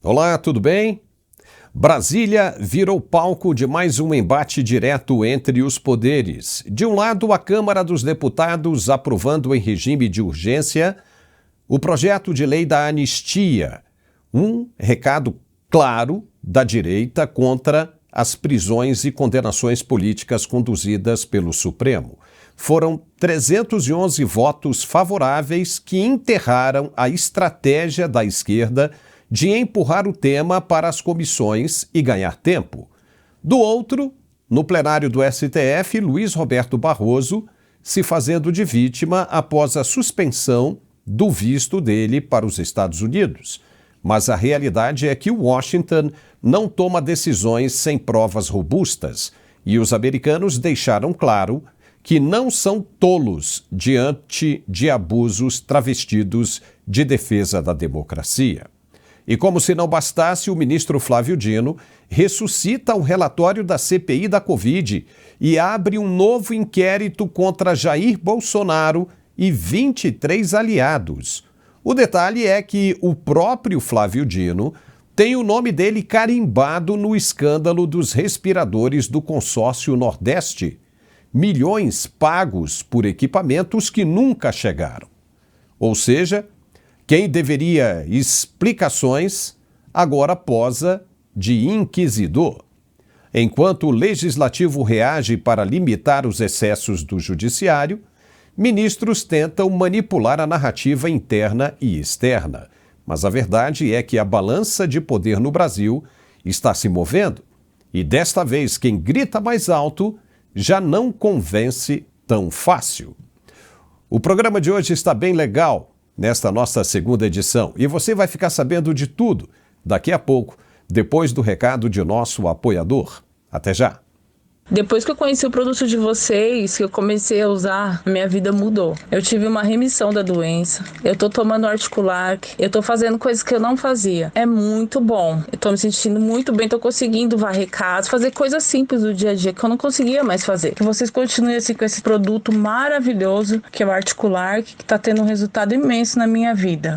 Olá, tudo bem? Brasília virou palco de mais um embate direto entre os poderes. De um lado, a Câmara dos Deputados aprovando em regime de urgência o projeto de lei da anistia, um recado claro da direita contra as prisões e condenações políticas conduzidas pelo Supremo. Foram 311 votos favoráveis que enterraram a estratégia da esquerda de empurrar o tema para as comissões e ganhar tempo. Do outro, no plenário do STF, Luiz Roberto Barroso se fazendo de vítima após a suspensão do visto dele para os Estados Unidos. Mas a realidade é que Washington não toma decisões sem provas robustas e os americanos deixaram claro que não são tolos diante de abusos travestidos de defesa da democracia. E como se não bastasse, o ministro Flávio Dino ressuscita o relatório da CPI da Covid e abre um novo inquérito contra Jair Bolsonaro e 23 aliados. O detalhe é que o próprio Flávio Dino tem o nome dele carimbado no escândalo dos respiradores do consórcio Nordeste. Milhões pagos por equipamentos que nunca chegaram. Ou seja, quem deveria explicações, agora posa de inquisidor. Enquanto o legislativo reage para limitar os excessos do judiciário, ministros tentam manipular a narrativa interna e externa. Mas a verdade é que a balança de poder no Brasil está se movendo. E desta vez, quem grita mais alto já não convence tão fácil. O programa de hoje está bem legal nesta nossa segunda edição. E você vai ficar sabendo de tudo daqui a pouco, depois do recado de nosso apoiador. Até já! Depois que eu conheci o produto de vocês, que eu comecei a usar, minha vida mudou. Eu tive uma remissão da doença, eu tô tomando Articulac, eu tô fazendo coisas que eu não fazia. É muito bom, eu tô me sentindo muito bem, tô conseguindo varrer casa, fazer coisas simples do dia a dia que eu não conseguia mais fazer. Que vocês continuem assim com esse produto maravilhoso, que é o Articulac, que tá tendo um resultado imenso na minha vida.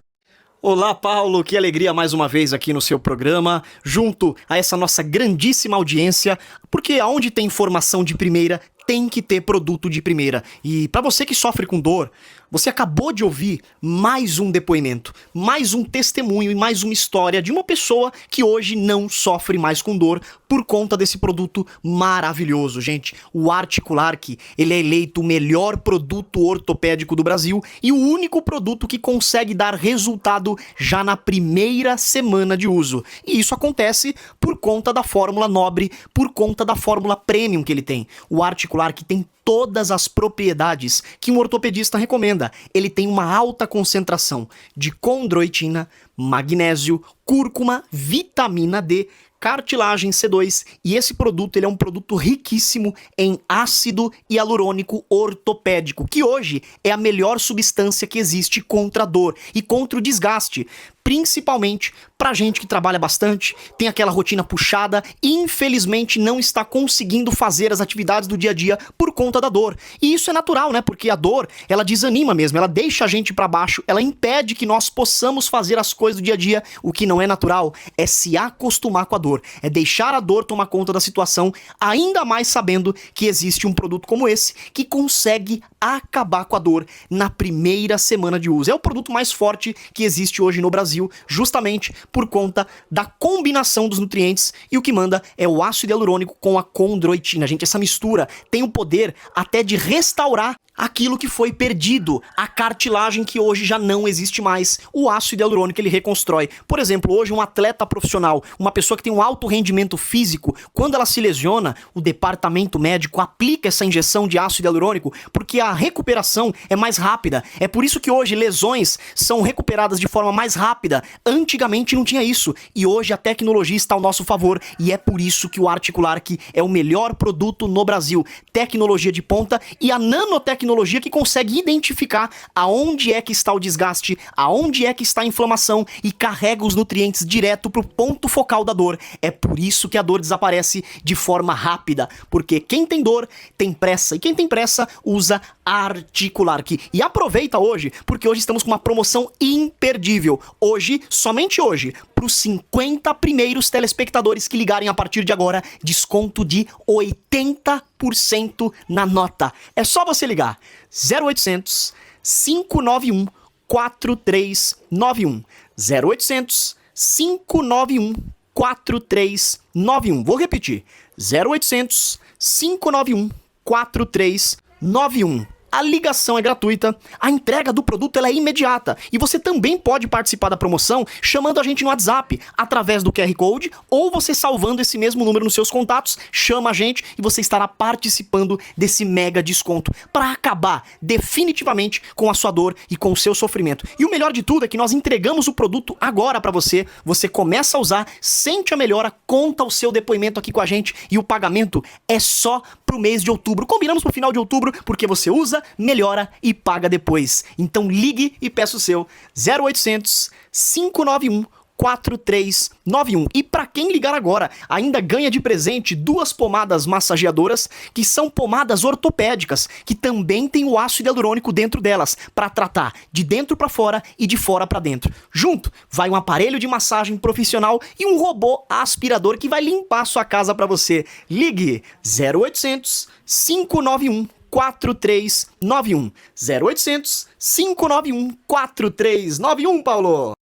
Olá, Paulo, que alegria mais uma vez aqui no seu programa, junto a essa nossa grandíssima audiência, porque aonde tem informação de primeira, tem que ter produto de primeira. E para você que sofre com dor, você acabou de ouvir mais um depoimento, mais um testemunho e mais uma história de uma pessoa que hoje não sofre mais com dor por conta desse produto maravilhoso, gente. O Articulac, ele é eleito o melhor produto ortopédico do Brasil e o único produto que consegue dar resultado já na primeira semana de uso. E isso acontece por conta da fórmula nobre, por conta da fórmula premium que ele tem. O Articulac tem todas as propriedades que um ortopedista recomenda. Ele tem uma alta concentração de condroitina, magnésio, cúrcuma, vitamina D, cartilagem C2 e esse produto ele é um produto riquíssimo em ácido hialurônico ortopédico, que hoje é a melhor substância que existe contra a dor e contra o desgaste, principalmente pra gente que trabalha bastante, tem aquela rotina puxada e infelizmente não está conseguindo fazer as atividades do dia a dia por conta da dor. E isso é natural, né? Porque a dor, ela desanima mesmo, ela deixa a gente pra baixo, ela impede que nós possamos fazer as coisas do dia a dia. O que não é natural é se acostumar com a dor, é deixar a dor tomar conta da situação, ainda mais sabendo que existe um produto como esse que consegue acabar com a dor na primeira semana de uso. É o produto mais forte que existe hoje no Brasil, justamente por conta da combinação dos nutrientes, e o que manda é o ácido hialurônico com a condroitina. Gente, essa mistura tem o poder até de restaurar aquilo que foi perdido, a cartilagem que hoje já não existe mais. O ácido hialurônico ele reconstrói. Por exemplo, hoje um atleta profissional, uma pessoa que tem um alto rendimento físico, quando ela se lesiona, o departamento médico aplica essa injeção de ácido hialurônico porque a recuperação é mais rápida. É por isso que hoje lesões são recuperadas de forma mais rápida. Antigamente não tinha isso e hoje a tecnologia está ao nosso favor e é por isso que o Articulac é o melhor produto no Brasil. Tecnologia de ponta e a nanotecnologia que consegue identificar aonde é que está o desgaste, aonde é que está a inflamação e carrega os nutrientes direto para o ponto focal da dor. É por isso que a dor desaparece de forma rápida, porque quem tem dor tem pressa e quem tem pressa usa Articulark. E aproveita hoje, porque hoje estamos com uma promoção imperdível. Hoje, somente hoje, para os 50 primeiros telespectadores que ligarem a partir de agora, desconto de 80% na nota. É só você ligar 0800 591 4391. 0800 591 4391. Vou repetir. 0800 591 4391. A ligação é gratuita, a entrega do produto ela é imediata e você também pode participar da promoção chamando a gente no WhatsApp através do QR Code ou você salvando esse mesmo número nos seus contatos, chama a gente e você estará participando desse mega desconto para acabar definitivamente com a sua dor e com o seu sofrimento. E o melhor de tudo é que nós entregamos o produto agora para você, você começa a usar, sente a melhora, conta o seu depoimento aqui com a gente e o pagamento é só pro mês de outubro. Combinamos pro final de outubro porque você usa, melhora e paga depois. Então ligue e peça o seu 0800 591 4391. E para quem ligar agora, ainda ganha de presente 2 pomadas massageadoras, que são pomadas ortopédicas, que também tem o ácido hialurônico dentro delas, para tratar de dentro para fora e de fora para dentro. Junto, vai um aparelho de massagem profissional e um robô aspirador que vai limpar a sua casa para você. Ligue 0800 591 4391. 0800 591 4391, Paulo.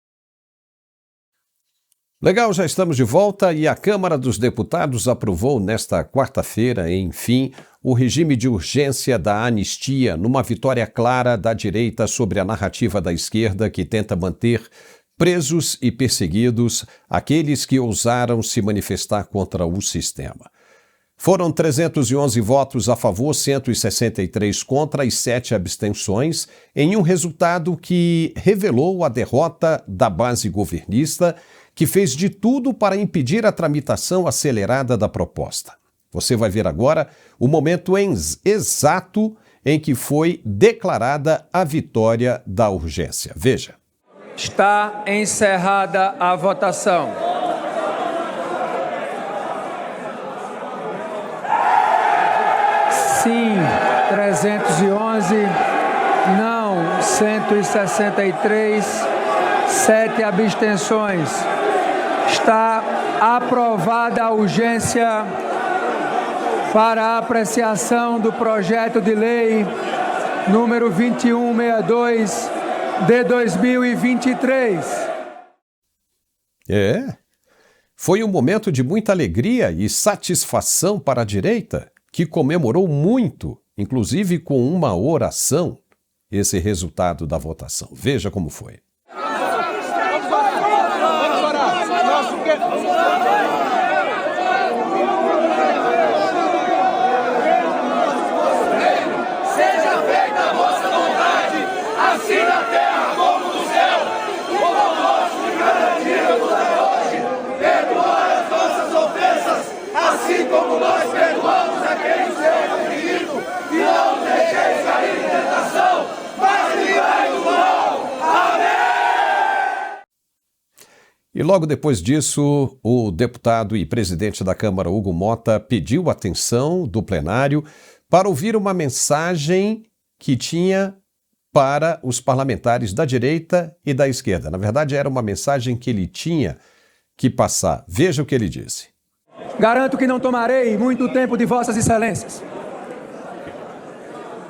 Legal, já estamos de volta e a Câmara dos Deputados aprovou nesta quarta-feira, enfim, o regime de urgência da anistia, numa vitória clara da direita sobre a narrativa da esquerda que tenta manter presos e perseguidos aqueles que ousaram se manifestar contra o sistema. Foram 311 votos a favor, 163 contra e 7 abstenções, em um resultado que revelou a derrota da base governista, que fez de tudo para impedir a tramitação acelerada da proposta. Você vai ver agora o momento exato em que foi declarada a vitória da urgência. Veja. Está encerrada a votação. Sim, 311, não, 163, 7 abstenções. Está aprovada a urgência para a apreciação do projeto de lei número 2162 de 2023. Foi um momento de muita alegria e satisfação para a direita, que comemorou muito, inclusive com uma oração, esse resultado da votação. Veja como foi. Seja feita a vossa vontade, assim na terra como no céu. O pão nosso de cada dia nos dai hoje. Perdoai as nossas ofensas, assim como nós perdoamos a quem nos tem ofendido. E não nos deixeis cair em tentação, mas livrai do mal. Amém! E logo depois disso, o deputado e presidente da Câmara, Hugo Motta, pediu atenção do plenário para ouvir uma mensagem que tinha para os parlamentares da direita e da esquerda. Na verdade, era uma mensagem que ele tinha que passar. Veja o que ele disse. Garanto que não tomarei muito tempo de vossas excelências.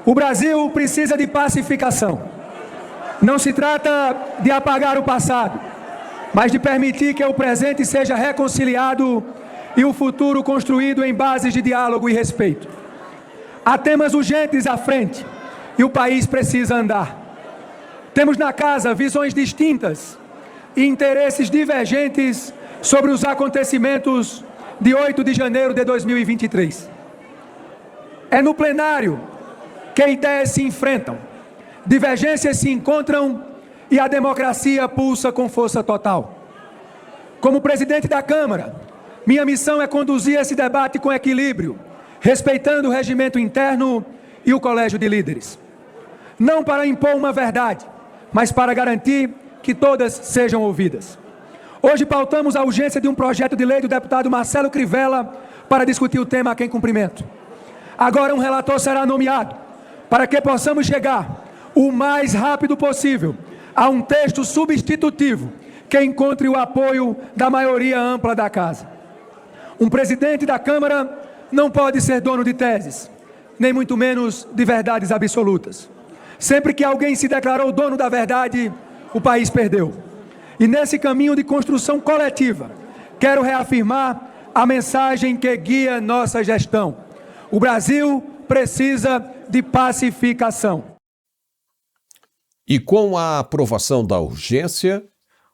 O Brasil precisa de pacificação. Não se trata de apagar o passado, mas de permitir que o presente seja reconciliado e o futuro construído em bases de diálogo e respeito. Há temas urgentes à frente e o país precisa andar. Temos na casa visões distintas e interesses divergentes sobre os acontecimentos de 8 de janeiro de 2023. É no plenário que ideias se enfrentam, divergências se encontram e a democracia pulsa com força total. Como presidente da Câmara, minha missão é conduzir esse debate com equilíbrio, respeitando o regimento interno e o colégio de líderes. Não para impor uma verdade, mas para garantir que todas sejam ouvidas. Hoje pautamos a urgência de um projeto de lei do deputado Marcelo Crivella para discutir o tema a quem cumprimento. Agora um relator será nomeado para que possamos chegar o mais rápido possível a um texto substitutivo que encontre o apoio da maioria ampla da Casa. Um presidente da Câmara não pode ser dono de teses, nem muito menos de verdades absolutas. Sempre que alguém se declarou dono da verdade, o país perdeu. E nesse caminho de construção coletiva, quero reafirmar a mensagem que guia nossa gestão. O Brasil precisa de pacificação. E com a aprovação da urgência,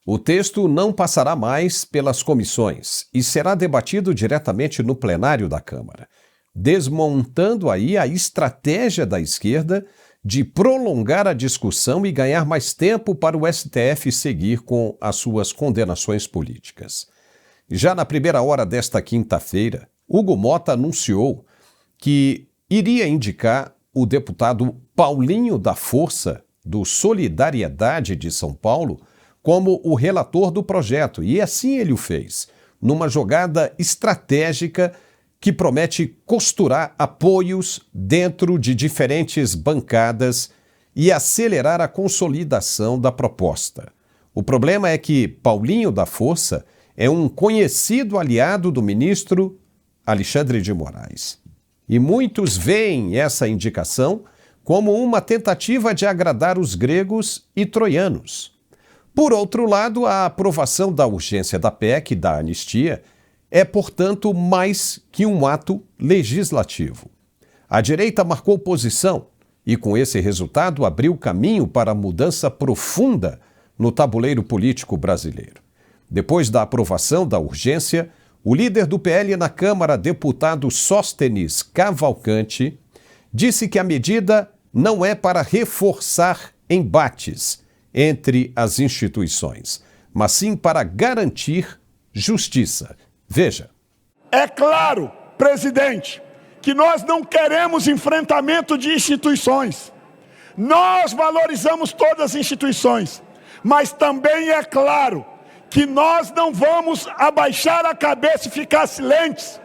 o texto não passará mais pelas comissões e será debatido diretamente no plenário da Câmara, desmontando aí a estratégia da esquerda de prolongar a discussão e ganhar mais tempo para o STF seguir com as suas condenações políticas. Já na primeira hora desta quinta-feira, Hugo Motta anunciou que iria indicar o deputado Paulinho da Força, do Solidariedade de São Paulo, como o relator do projeto, e assim ele o fez, numa jogada estratégica que promete costurar apoios dentro de diferentes bancadas e acelerar a consolidação da proposta. O problema é que Paulinho da Força é um conhecido aliado do ministro Alexandre de Moraes. E muitos veem essa indicação como uma tentativa de agradar os gregos e troianos. Por outro lado, a aprovação da urgência da PEC, da anistia, é, portanto, mais que um ato legislativo. A direita marcou posição e, com esse resultado, abriu caminho para a mudança profunda no tabuleiro político brasileiro. Depois da aprovação da urgência, o líder do PL na Câmara, deputado Sóstenes Cavalcante, disse que a medida não é para reforçar embates entre as instituições, mas sim para garantir justiça. Veja. É claro, presidente, que nós não queremos enfrentamento de instituições. Nós valorizamos todas as instituições, mas também é claro que nós não vamos abaixar a cabeça e ficar silentes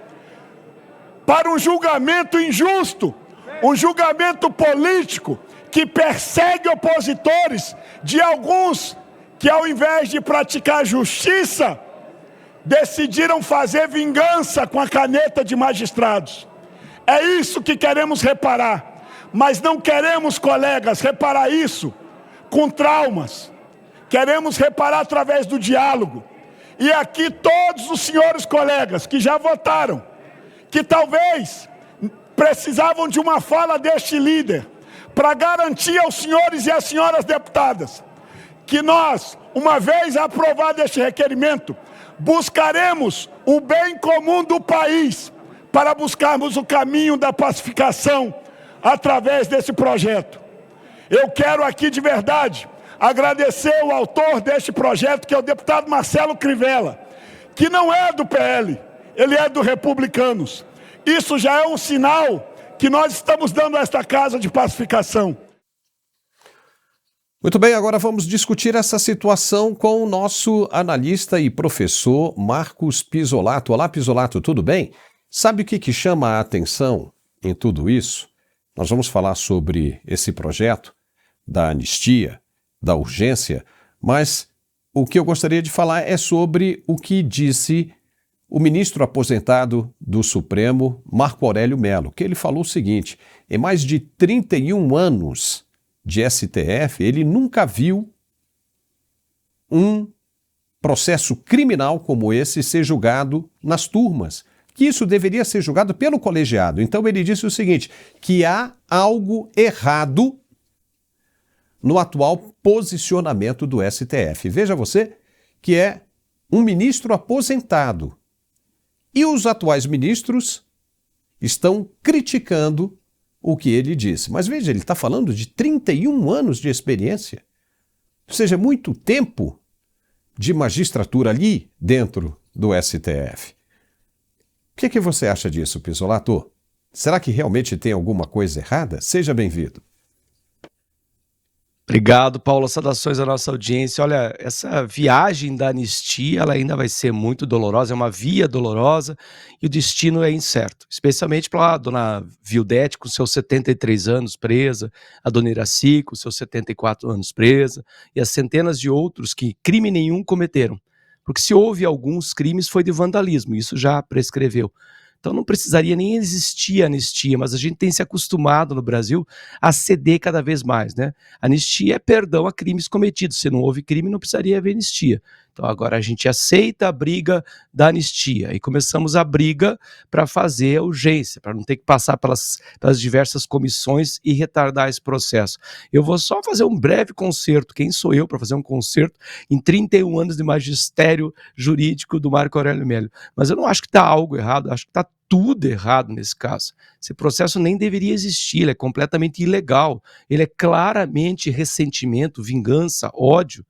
para um julgamento injusto, um julgamento político que persegue opositores de alguns que, ao invés de praticar justiça, decidiram fazer vingança com a caneta de magistrados. É isso que queremos reparar, mas não queremos, colegas, reparar isso com traumas. Queremos reparar através do diálogo. E aqui todos os senhores colegas que já votaram, que talvez precisavam de uma fala deste líder, para garantir aos senhores e às senhoras deputadas, que nós, uma vez aprovado este requerimento, buscaremos o bem comum do país, para buscarmos o caminho da pacificação, através desse projeto. Eu quero aqui de verdade agradecer o autor deste projeto, que é o deputado Marcelo Crivella, que não é do PL, ele é do Republicanos. Isso já é um sinal que nós estamos dando a esta casa de pacificação. Muito bem, agora vamos discutir essa situação com o nosso analista e professor Marcos Pisolato. Olá, Pisolato, tudo bem? Sabe o que chama a atenção em tudo isso? Nós vamos falar sobre esse projeto da anistia, da urgência, mas o que eu gostaria de falar é sobre o que disse o ministro aposentado do Supremo, Marco Aurélio Mello, que ele falou o seguinte: em mais de 31 anos de STF, ele nunca viu um processo criminal como esse ser julgado nas turmas, que isso deveria ser julgado pelo colegiado. Então ele disse o seguinte, que há algo errado no atual posicionamento do STF. Veja você que é um ministro aposentado. E os atuais ministros estão criticando o que ele disse. Mas veja, ele está falando de 31 anos de experiência. Ou seja, muito tempo de magistratura ali dentro do STF. O que você acha disso, Pisolato? Será que realmente tem alguma coisa errada? Seja bem-vindo. Obrigado, Paulo. Saudações à nossa audiência. Olha, essa viagem da anistia, ela ainda vai ser muito dolorosa, é uma via dolorosa e o destino é incerto, especialmente para a dona Vildete, com seus 73 anos presa, a dona Iraci, com seus 74 anos presa, e as centenas de outros que crime nenhum cometeram. Porque se houve alguns crimes foi de vandalismo, isso já prescreveu. Então não precisaria nem existir anistia, mas a gente tem se acostumado no Brasil a ceder cada vez mais, né? Anistia é perdão a crimes cometidos. Se não houve crime, não precisaria haver anistia. Então agora a gente aceita a briga da anistia e começamos a briga para fazer a urgência, para não ter que passar pelas diversas comissões e retardar esse processo. Eu vou só fazer um breve concerto. Quem sou eu para fazer um concerto em 31 anos de magistério jurídico do Marco Aurélio Melo? Mas eu não acho que está algo errado, acho que está tudo errado nesse caso. Esse processo nem deveria existir, ele é completamente ilegal, ele é claramente ressentimento, vingança, ódio.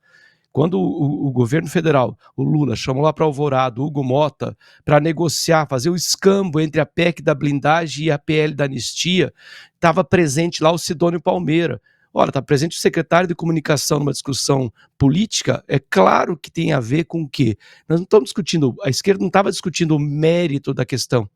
Quando o governo federal, o Lula, chamou lá para Alvorada, o Hugo Mota, para negociar, fazer o escambo entre a PEC da blindagem e a PL da anistia, estava presente lá o Sidônio Palmeira. Ora, está presente o secretário de comunicação numa discussão política, é claro que tem a ver com o quê? Nós não estamos discutindo, a esquerda não estava discutindo o mérito da questão,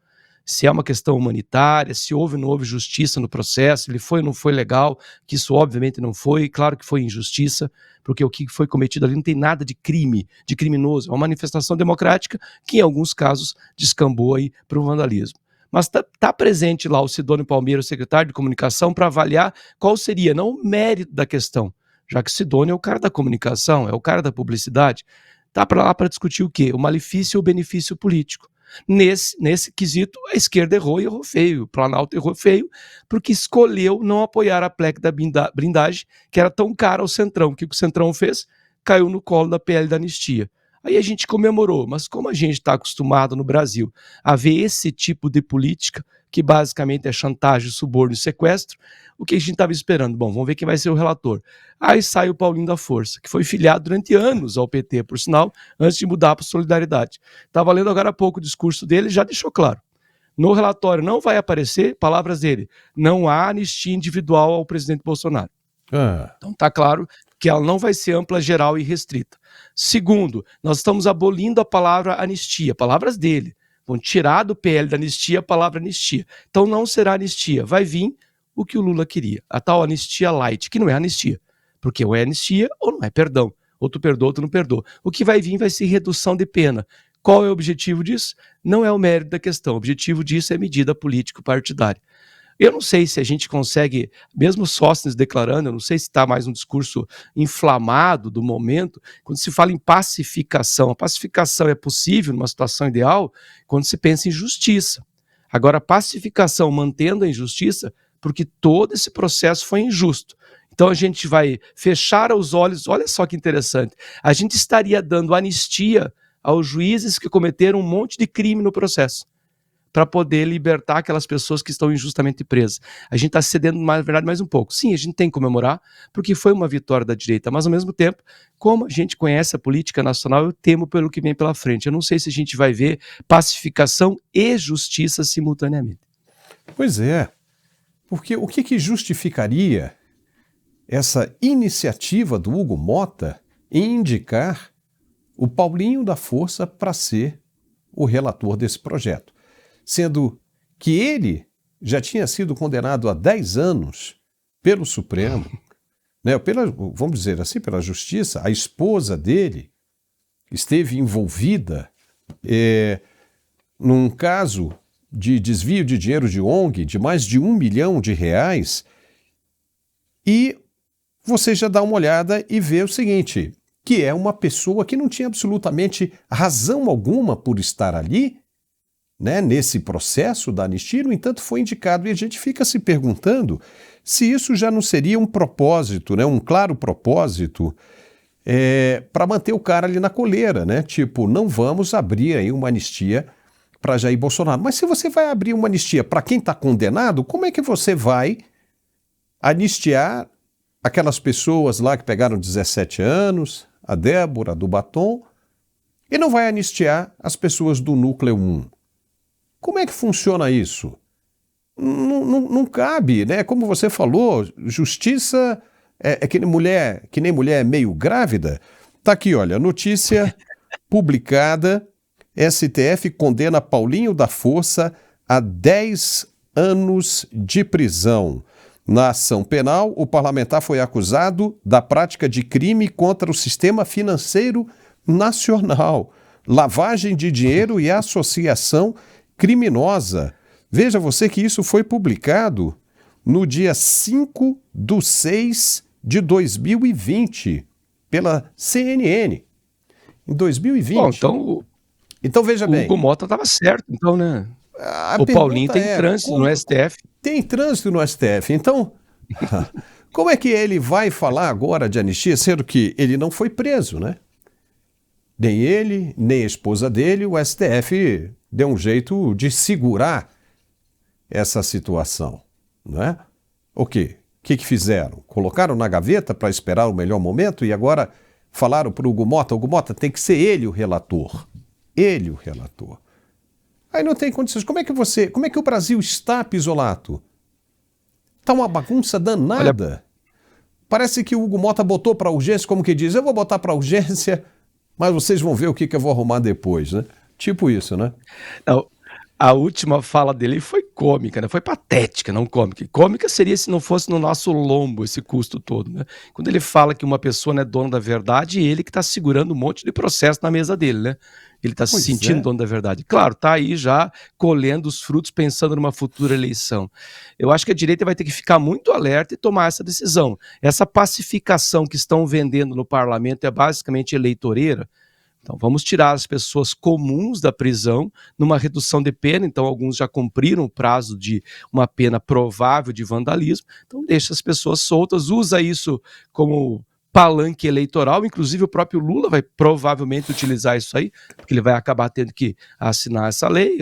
se é uma questão humanitária, se houve ou não houve justiça no processo, ele foi ou não foi legal, que isso obviamente não foi, claro que foi injustiça, porque o que foi cometido ali não tem nada de crime, de criminoso, é uma manifestação democrática que em alguns casos descambou aí para o vandalismo. Mas está presente lá o Sidônio Palmeira, o secretário de comunicação, para avaliar qual seria, não o mérito da questão, já que o Sidônio é o cara da comunicação, é o cara da publicidade, está para lá para discutir o quê? O malefício ou o benefício político. Nesse quesito, a esquerda errou e errou feio, o Planalto errou feio, porque escolheu não apoiar a PEC da blindagem, que era tão cara ao Centrão. O que o Centrão fez? Caiu no colo da PL da anistia. Aí a gente comemorou, mas como a gente está acostumado no Brasil a ver esse tipo de política, que basicamente é chantagem, suborno e sequestro, o que a gente estava esperando? Bom, vamos ver quem vai ser o relator. Aí sai o Paulinho da Força, que foi filiado durante anos ao PT, por sinal, antes de mudar para a Solidariedade. Estava lendo agora há pouco o discurso dele, já deixou claro. No relatório não vai aparecer, palavras dele, não há anistia individual ao presidente Bolsonaro. Então está claro que ela não vai ser ampla, geral e restrita. Segundo, nós estamos abolindo a palavra anistia, palavras dele. Vão tirar do PL da anistia a palavra anistia. Então não será anistia, vai vir o que o Lula queria, a tal anistia light, que não é anistia, porque ou é anistia ou não é perdão, ou tu perdoa ou tu não perdoa. O que vai vir vai ser redução de pena. Qual é o objetivo disso? Não é o mérito da questão, o objetivo disso é medida político-partidária. Eu não sei se a gente consegue, mesmo Sóstenes declarando, eu não sei se está mais um discurso inflamado do momento, quando se fala em pacificação. A pacificação é possível numa situação ideal quando se pensa em justiça. Agora, a pacificação mantendo a injustiça, porque todo esse processo foi injusto. Então a gente vai fechar os olhos, olha só que interessante, a gente estaria dando anistia aos juízes que cometeram um monte de crime no processo, para poder libertar aquelas pessoas que estão injustamente presas. A gente está cedendo, na verdade, mais um pouco. Sim, a gente tem que comemorar, porque foi uma vitória da direita, mas ao mesmo tempo, como a gente conhece a política nacional, eu temo pelo que vem pela frente. Eu não sei se a gente vai ver pacificação e justiça simultaneamente. Pois é, porque o que justificaria essa iniciativa do Hugo Mota em indicar o Paulinho da Força para ser o relator desse projeto? Sendo que ele já tinha sido condenado a 10 anos pelo Supremo, né, vamos dizer assim, pela Justiça. A esposa dele esteve envolvida num caso de desvio de dinheiro de ONG de mais de R$1 milhão, e você já dá uma olhada e vê o seguinte, que é uma pessoa que não tinha absolutamente razão alguma por estar ali, né, nesse processo da anistia, no entanto foi indicado, e a gente fica se perguntando se isso já não seria um propósito, né, um claro propósito para manter o cara ali na coleira, né? Tipo, não vamos abrir aí uma anistia para Jair Bolsonaro. Mas se você vai abrir uma anistia para quem está condenado, como é que você vai anistiar aquelas pessoas lá que pegaram 17 anos, a Débora do Batom, e não vai anistiar as pessoas do Núcleo 1? Como é que funciona isso? Não cabe, né? Como você falou, justiça É que nem mulher meio grávida. Tá aqui, olha, notícia publicada. STF condena Paulinho da Força a 10 anos de prisão. Na ação penal, o parlamentar foi acusado da prática de crime contra o sistema financeiro nacional, lavagem de dinheiro e associação criminosa. Veja você que isso foi publicado no dia 5/6/2020, pela CNN, em 2020. Bom, então veja bem. O Hugo Mota estava certo, então, né? O Paulinho tem trânsito no STF. Tem trânsito no STF. Então, como é que ele vai falar agora de anistia, sendo que ele não foi preso, né? Nem ele, nem a esposa dele, o STF deu um jeito de segurar essa situação, não é? O quê? O que fizeram? Colocaram na gaveta para esperar o melhor momento e agora falaram para o Hugo Mota tem que ser ele o relator. Ele o relator. Aí não tem condições. Como é que o Brasil está, Pisolato? Está uma bagunça danada. Olha, parece que o Hugo Mota botou para urgência, como que diz, eu vou botar para urgência, mas vocês vão ver o que eu vou arrumar depois, né? Tipo isso, né? Não. A última fala dele foi cômica, né? Foi patética, não cômica. Cômica seria se não fosse no nosso lombo esse custo todo, né? Quando ele fala que uma pessoa não é dona da verdade, ele que está segurando um monte de processo na mesa dele, né? Ele está se sentindo dono da verdade. Claro, está aí já colhendo os frutos, pensando numa futura eleição. Eu acho que a direita vai ter que ficar muito alerta e tomar essa decisão. Essa pacificação que estão vendendo no parlamento é basicamente eleitoreira. Então, vamos tirar as pessoas comuns da prisão numa redução de pena. Então, alguns já cumpriram o prazo de uma pena provável de vandalismo. Então, deixa as pessoas soltas, usa isso como palanque eleitoral. Inclusive, o próprio Lula vai provavelmente utilizar isso aí, porque ele vai acabar tendo que assinar essa lei.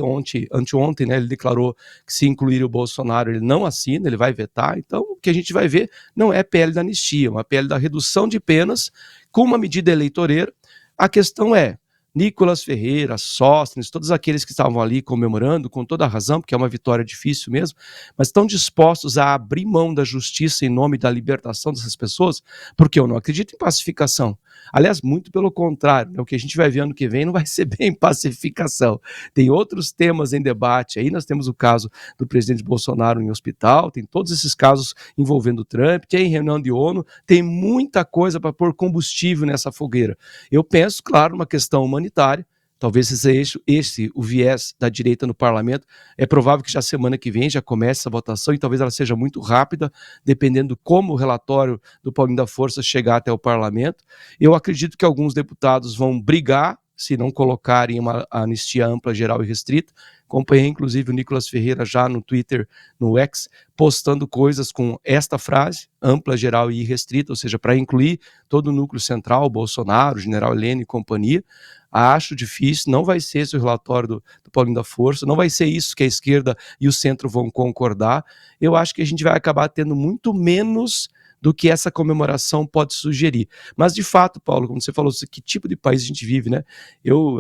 Anteontem, né, ele declarou que se incluir o Bolsonaro, ele não assina, ele vai vetar. Então, o que a gente vai ver não é PL da anistia, uma PL da redução de penas com uma medida eleitoreira. A questão é, Nicolas Ferreira, Sóstenes, todos aqueles que estavam ali comemorando, com toda a razão, porque é uma vitória difícil mesmo, mas estão dispostos a abrir mão da justiça em nome da libertação dessas pessoas, porque eu não acredito em pacificação. Aliás, muito pelo contrário, né? O que a gente vai ver ano que vem não vai ser bem pacificação. Tem outros temas em debate aí, nós temos o caso do presidente Bolsonaro em hospital, tem todos esses casos envolvendo Trump, tem reunião de ONU, tem muita coisa para pôr combustível nessa fogueira. Eu penso, claro, uma questão humanitária, talvez seja esse o viés da direita no parlamento. É provável que já semana que vem já comece essa votação e talvez ela seja muito rápida, dependendo como o relatório do Paulinho da Força chegar até o parlamento. Eu acredito que alguns deputados vão brigar se não colocarem uma anistia ampla, geral e restrita. Acompanhei, inclusive, o Nicolas Ferreira já no Twitter, no X, postando coisas com esta frase, ampla, geral e irrestrita, ou seja, para incluir todo o núcleo central, Bolsonaro, General Heleno e companhia. Acho difícil, não vai ser esse o relatório do Paulinho da Força, não vai ser isso que a esquerda e o centro vão concordar. Eu acho que a gente vai acabar tendo muito menos do que essa comemoração pode sugerir. Mas, de fato, Paulo, como você falou, que tipo de país a gente vive, né?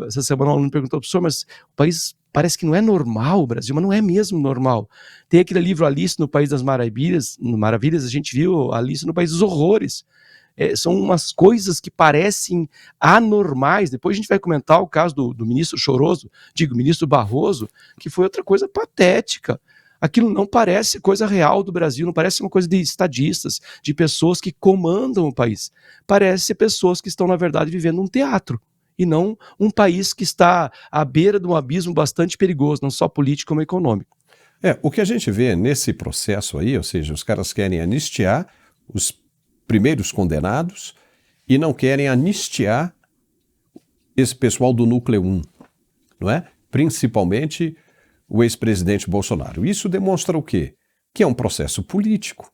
Essa semana, um aluno perguntou, professor, mas o país parece que não é normal, o Brasil, mas não é mesmo normal. Tem aquele livro Alice no País das Maravilhas, a gente viu Alice no País dos Horrores. São umas coisas que parecem anormais. Depois a gente vai comentar o caso do ministro ministro Barroso, que foi outra coisa patética. Aquilo não parece coisa real do Brasil, não parece uma coisa de estadistas, de pessoas que comandam o país. Parece pessoas que estão, na verdade, vivendo um teatro, e não um país que está à beira de um abismo bastante perigoso, não só político como econômico. O que a gente vê nesse processo aí, ou seja, os caras querem anistiar os primeiros condenados e não querem anistiar esse pessoal do núcleo 1, não é? Principalmente o ex-presidente Bolsonaro. Isso demonstra o quê? Que é um processo político,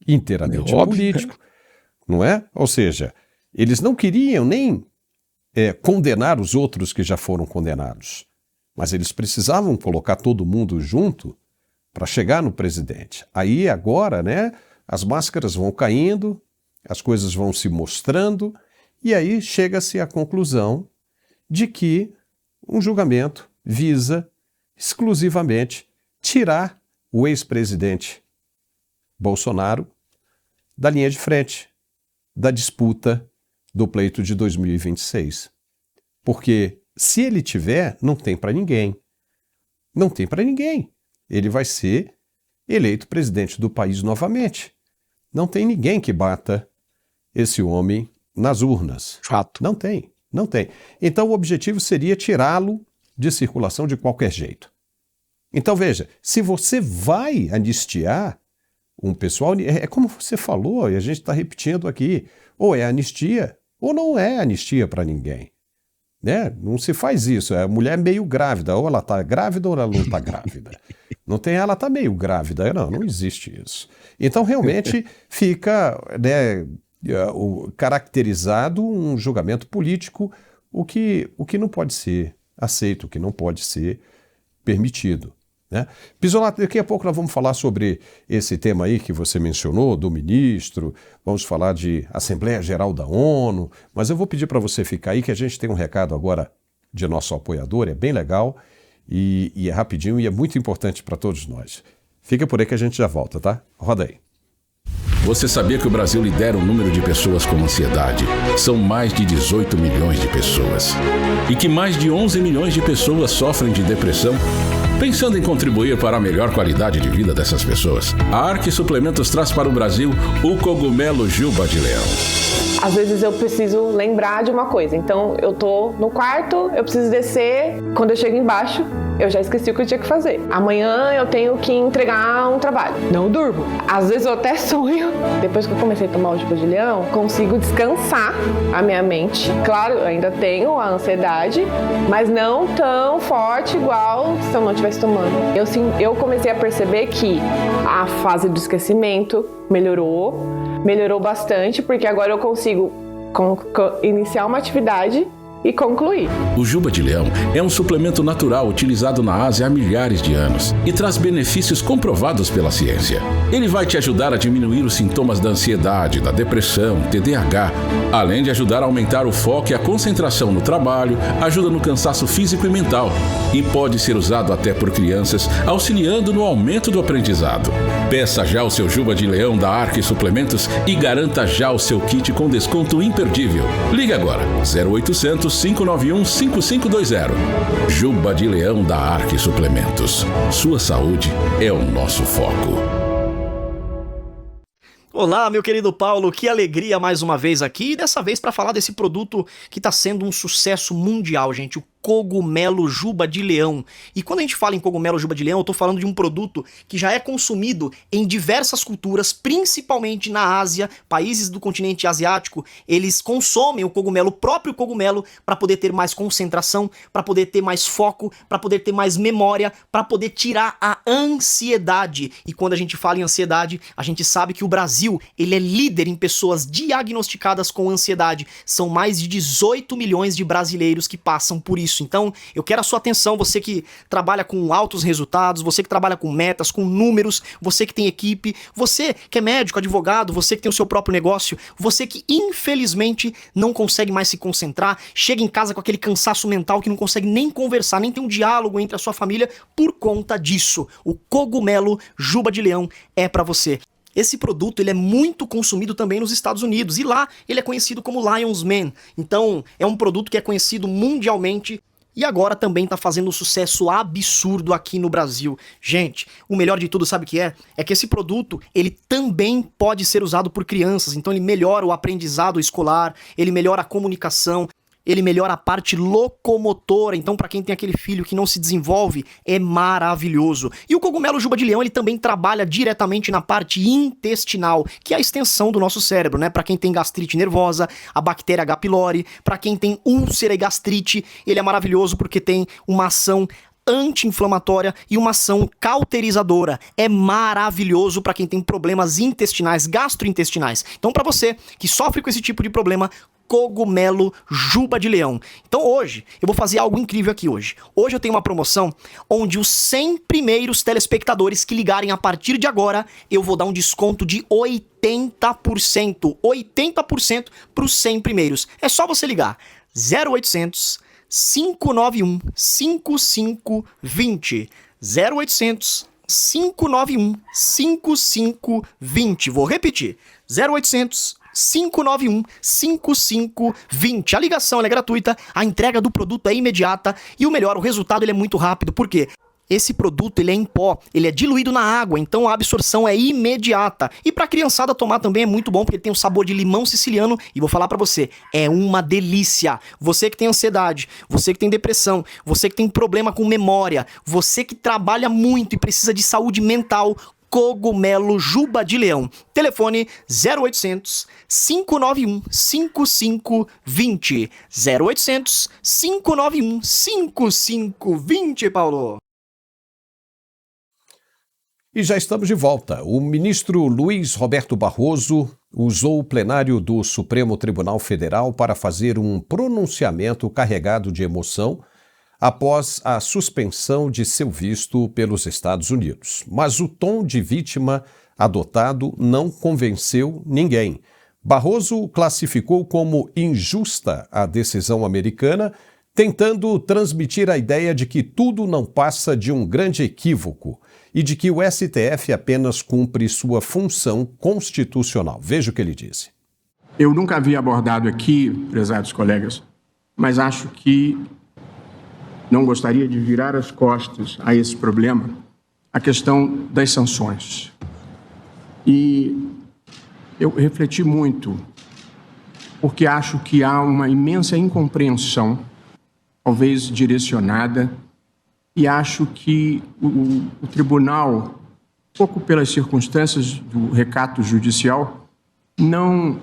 inteiramente político, não é? Ou seja, eles não queriam nem condenar os outros que já foram condenados, mas eles precisavam colocar todo mundo junto para chegar no presidente. Aí agora, né, as máscaras vão caindo, as coisas vão se mostrando, e aí chega-se à conclusão de que um julgamento visa exclusivamente tirar o ex-presidente Bolsonaro da linha de frente da disputa do pleito de 2026. Porque se ele tiver, não tem para ninguém. Não tem para ninguém. Ele vai ser eleito presidente do país novamente. Não tem ninguém que bata esse homem nas urnas. Fato. Não tem, não tem. Então o objetivo seria tirá-lo de circulação de qualquer jeito. Então veja, se você vai anistiar um pessoal, é como você falou, e a gente está repetindo aqui, ou é anistia, ou não é anistia para ninguém. Né? Não se faz isso, é a mulher meio grávida, ou ela está grávida ou ela não está grávida. Não tem, ela está meio grávida, não existe isso. Então realmente fica, né, caracterizado um julgamento político, o que não pode ser aceito, o que não pode ser permitido. Né? Pisolato, daqui a pouco nós vamos falar sobre esse tema aí que você mencionou, do ministro, vamos falar de Assembleia Geral da ONU, mas eu vou pedir para você ficar aí que a gente tem um recado agora de nosso apoiador, é bem legal e é rapidinho e é muito importante para todos nós. Fica por aí que a gente já volta, tá? Roda aí. Você sabia que o Brasil lidera o número de pessoas com ansiedade? São mais de 18 milhões de pessoas. E que mais de 11 milhões de pessoas sofrem de depressão? Pensando em contribuir para a melhor qualidade de vida dessas pessoas, a Arque Suplementos traz para o Brasil o cogumelo Juba de Leão. Às vezes eu preciso lembrar de uma coisa, então eu tô no quarto, eu preciso descer, quando eu chego embaixo, eu já esqueci o que eu tinha que fazer. Amanhã eu tenho que entregar um trabalho, não durmo. Às vezes eu até sonho. Depois que eu comecei a tomar o Juba de Leão, consigo descansar a minha mente. Claro, eu ainda tenho a ansiedade, mas não tão forte igual se eu não estivesse tomando. Eu comecei a perceber que a fase do esquecimento melhorou bastante, porque agora eu consigo iniciar uma atividade e concluir. O Juba de Leão é um suplemento natural utilizado na Ásia há milhares de anos e traz benefícios comprovados pela ciência. Ele vai te ajudar a diminuir os sintomas da ansiedade, da depressão, TDAH, além de ajudar a aumentar o foco e a concentração no trabalho, ajuda no cansaço físico e mental e pode ser usado até por crianças, auxiliando no aumento do aprendizado. Peça já o seu Juba de Leão da Arque Suplementos e garanta já o seu kit com desconto imperdível. Ligue agora, 0800 591 5520. Juba de Leão da Arque Suplementos. Sua saúde é o nosso foco. Olá, meu querido Paulo, que alegria mais uma vez aqui, e dessa vez para falar desse produto que está sendo um sucesso mundial, gente, o cogumelo Juba de Leão. E quando a gente fala em cogumelo Juba de Leão, eu tô falando de um produto que já é consumido em diversas culturas, principalmente na Ásia, países do continente asiático, eles consomem o próprio cogumelo, para poder ter mais concentração, para poder ter mais foco, para poder ter mais memória, para poder tirar a ansiedade. E quando a gente fala em ansiedade, a gente sabe que o Brasil, ele é líder em pessoas diagnosticadas com ansiedade. São mais de 18 milhões de brasileiros que passam por isso. Então, eu quero a sua atenção, você que trabalha com altos resultados, você que trabalha com metas, com números, você que tem equipe, você que é médico, advogado, você que tem o seu próprio negócio, você que infelizmente não consegue mais se concentrar, chega em casa com aquele cansaço mental que não consegue nem conversar, nem ter um diálogo entre a sua família por conta disso. O cogumelo Juba de Leão é pra você. Esse produto ele é muito consumido também nos Estados Unidos e lá ele é conhecido como Lion's Mane. Então é um produto que é conhecido mundialmente e agora também está fazendo um sucesso absurdo aqui no Brasil. Gente, o melhor de tudo sabe o que é? É que esse produto ele também pode ser usado por crianças. Então ele melhora o aprendizado escolar, ele melhora a comunicação, ele melhora a parte locomotora, então para quem tem aquele filho que não se desenvolve, é maravilhoso. E o cogumelo Juba de Leão, ele também trabalha diretamente na parte intestinal, que é a extensão do nosso cérebro, né? Para quem tem gastrite nervosa, a bactéria H. pylori, para quem tem úlcera e gastrite, ele é maravilhoso porque tem uma ação anti-inflamatória e uma ação cauterizadora. É maravilhoso para quem tem problemas intestinais, gastrointestinais. Então para você que sofre com esse tipo de problema, cogumelo Juba de Leão. Então hoje, eu vou fazer algo incrível aqui hoje. Hoje eu tenho uma promoção onde os 100 primeiros telespectadores que ligarem a partir de agora, eu vou dar um desconto de 80%. 80% para os 100 primeiros. É só você ligar 0800 591 5520. 0800 591 5520. Vou repetir. 0800 591 5520. A ligação ela é gratuita, a entrega do produto é imediata e o melhor, o resultado ele é muito rápido. Por quê? Esse produto ele é em pó, ele é diluído na água, então a absorção é imediata. E para a criançada tomar também é muito bom, porque ele tem um sabor de limão siciliano e vou falar para você, é uma delícia. Você que tem ansiedade, você que tem depressão, você que tem problema com memória, você que trabalha muito e precisa de saúde mental, Cogumelo Juba de Leão. Telefone 0800 591 5520. 0800 591 5520, Paulo. E já estamos de volta. O ministro Luiz Roberto Barroso usou o plenário do Supremo Tribunal Federal para fazer um pronunciamento carregado de emoção após a suspensão de seu visto pelos Estados Unidos. Mas o tom de vítima adotado não convenceu ninguém. Barroso classificou como injusta a decisão americana, tentando transmitir a ideia de que tudo não passa de um grande equívoco e de que o STF apenas cumpre sua função constitucional. Veja o que ele disse. Eu nunca havia abordado aqui, prezados colegas, mas acho que não gostaria de virar as costas a esse problema, a questão das sanções. E eu refleti muito, porque acho que há uma imensa incompreensão, talvez direcionada, e acho que o tribunal, pouco pelas circunstâncias do recato judicial, não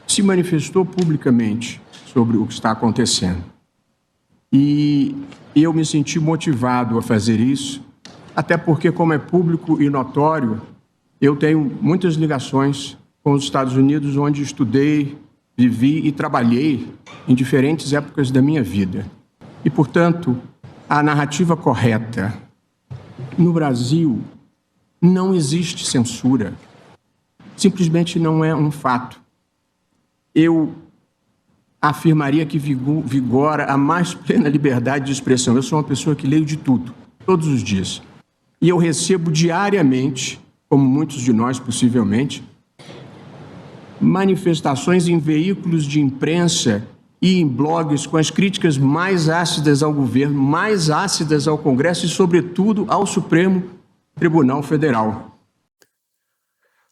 se manifestou publicamente sobre o que está acontecendo. E eu me senti motivado a fazer isso, até porque, como é público e notório, eu tenho muitas ligações com os Estados Unidos, onde estudei, vivi e trabalhei em diferentes épocas da minha vida. E, portanto, a narrativa correta. No Brasil, não existe censura. Simplesmente não é um fato. Eu afirmaria que vigora a mais plena liberdade de expressão. Eu sou uma pessoa que leio de tudo, todos os dias. E eu recebo diariamente, como muitos de nós possivelmente, manifestações em veículos de imprensa e em blogs com as críticas mais ácidas ao governo, mais ácidas ao Congresso e, sobretudo, ao Supremo Tribunal Federal.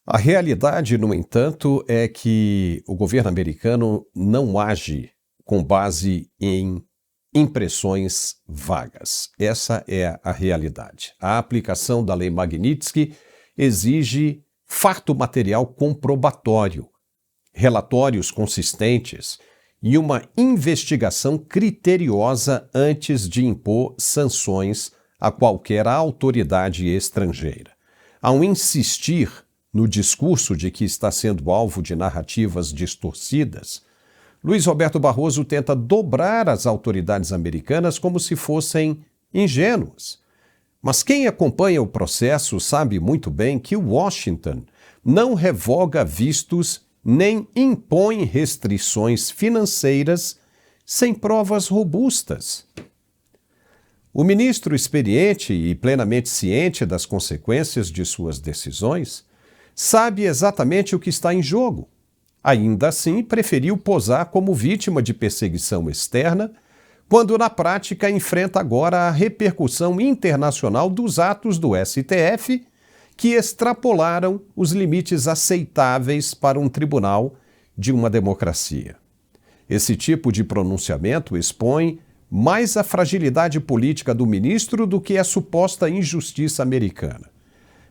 A realidade, no entanto, é que o governo americano não age com base em impressões vagas. Essa é a realidade. A aplicação da Lei Magnitsky exige fato material comprobatório, relatórios consistentes e uma investigação criteriosa antes de impor sanções a qualquer autoridade estrangeira. Ao insistir no discurso de que está sendo alvo de narrativas distorcidas, Luiz Roberto Barroso tenta dobrar as autoridades americanas como se fossem ingênuas. Mas quem acompanha o processo sabe muito bem que Washington não revoga vistos nem impõe restrições financeiras sem provas robustas. O ministro experiente e plenamente ciente das consequências de suas decisões sabe exatamente o que está em jogo. Ainda assim, preferiu posar como vítima de perseguição externa, quando na prática enfrenta agora a repercussão internacional dos atos do STF, que extrapolaram os limites aceitáveis para um tribunal de uma democracia. Esse tipo de pronunciamento expõe mais a fragilidade política do ministro do que a suposta injustiça americana.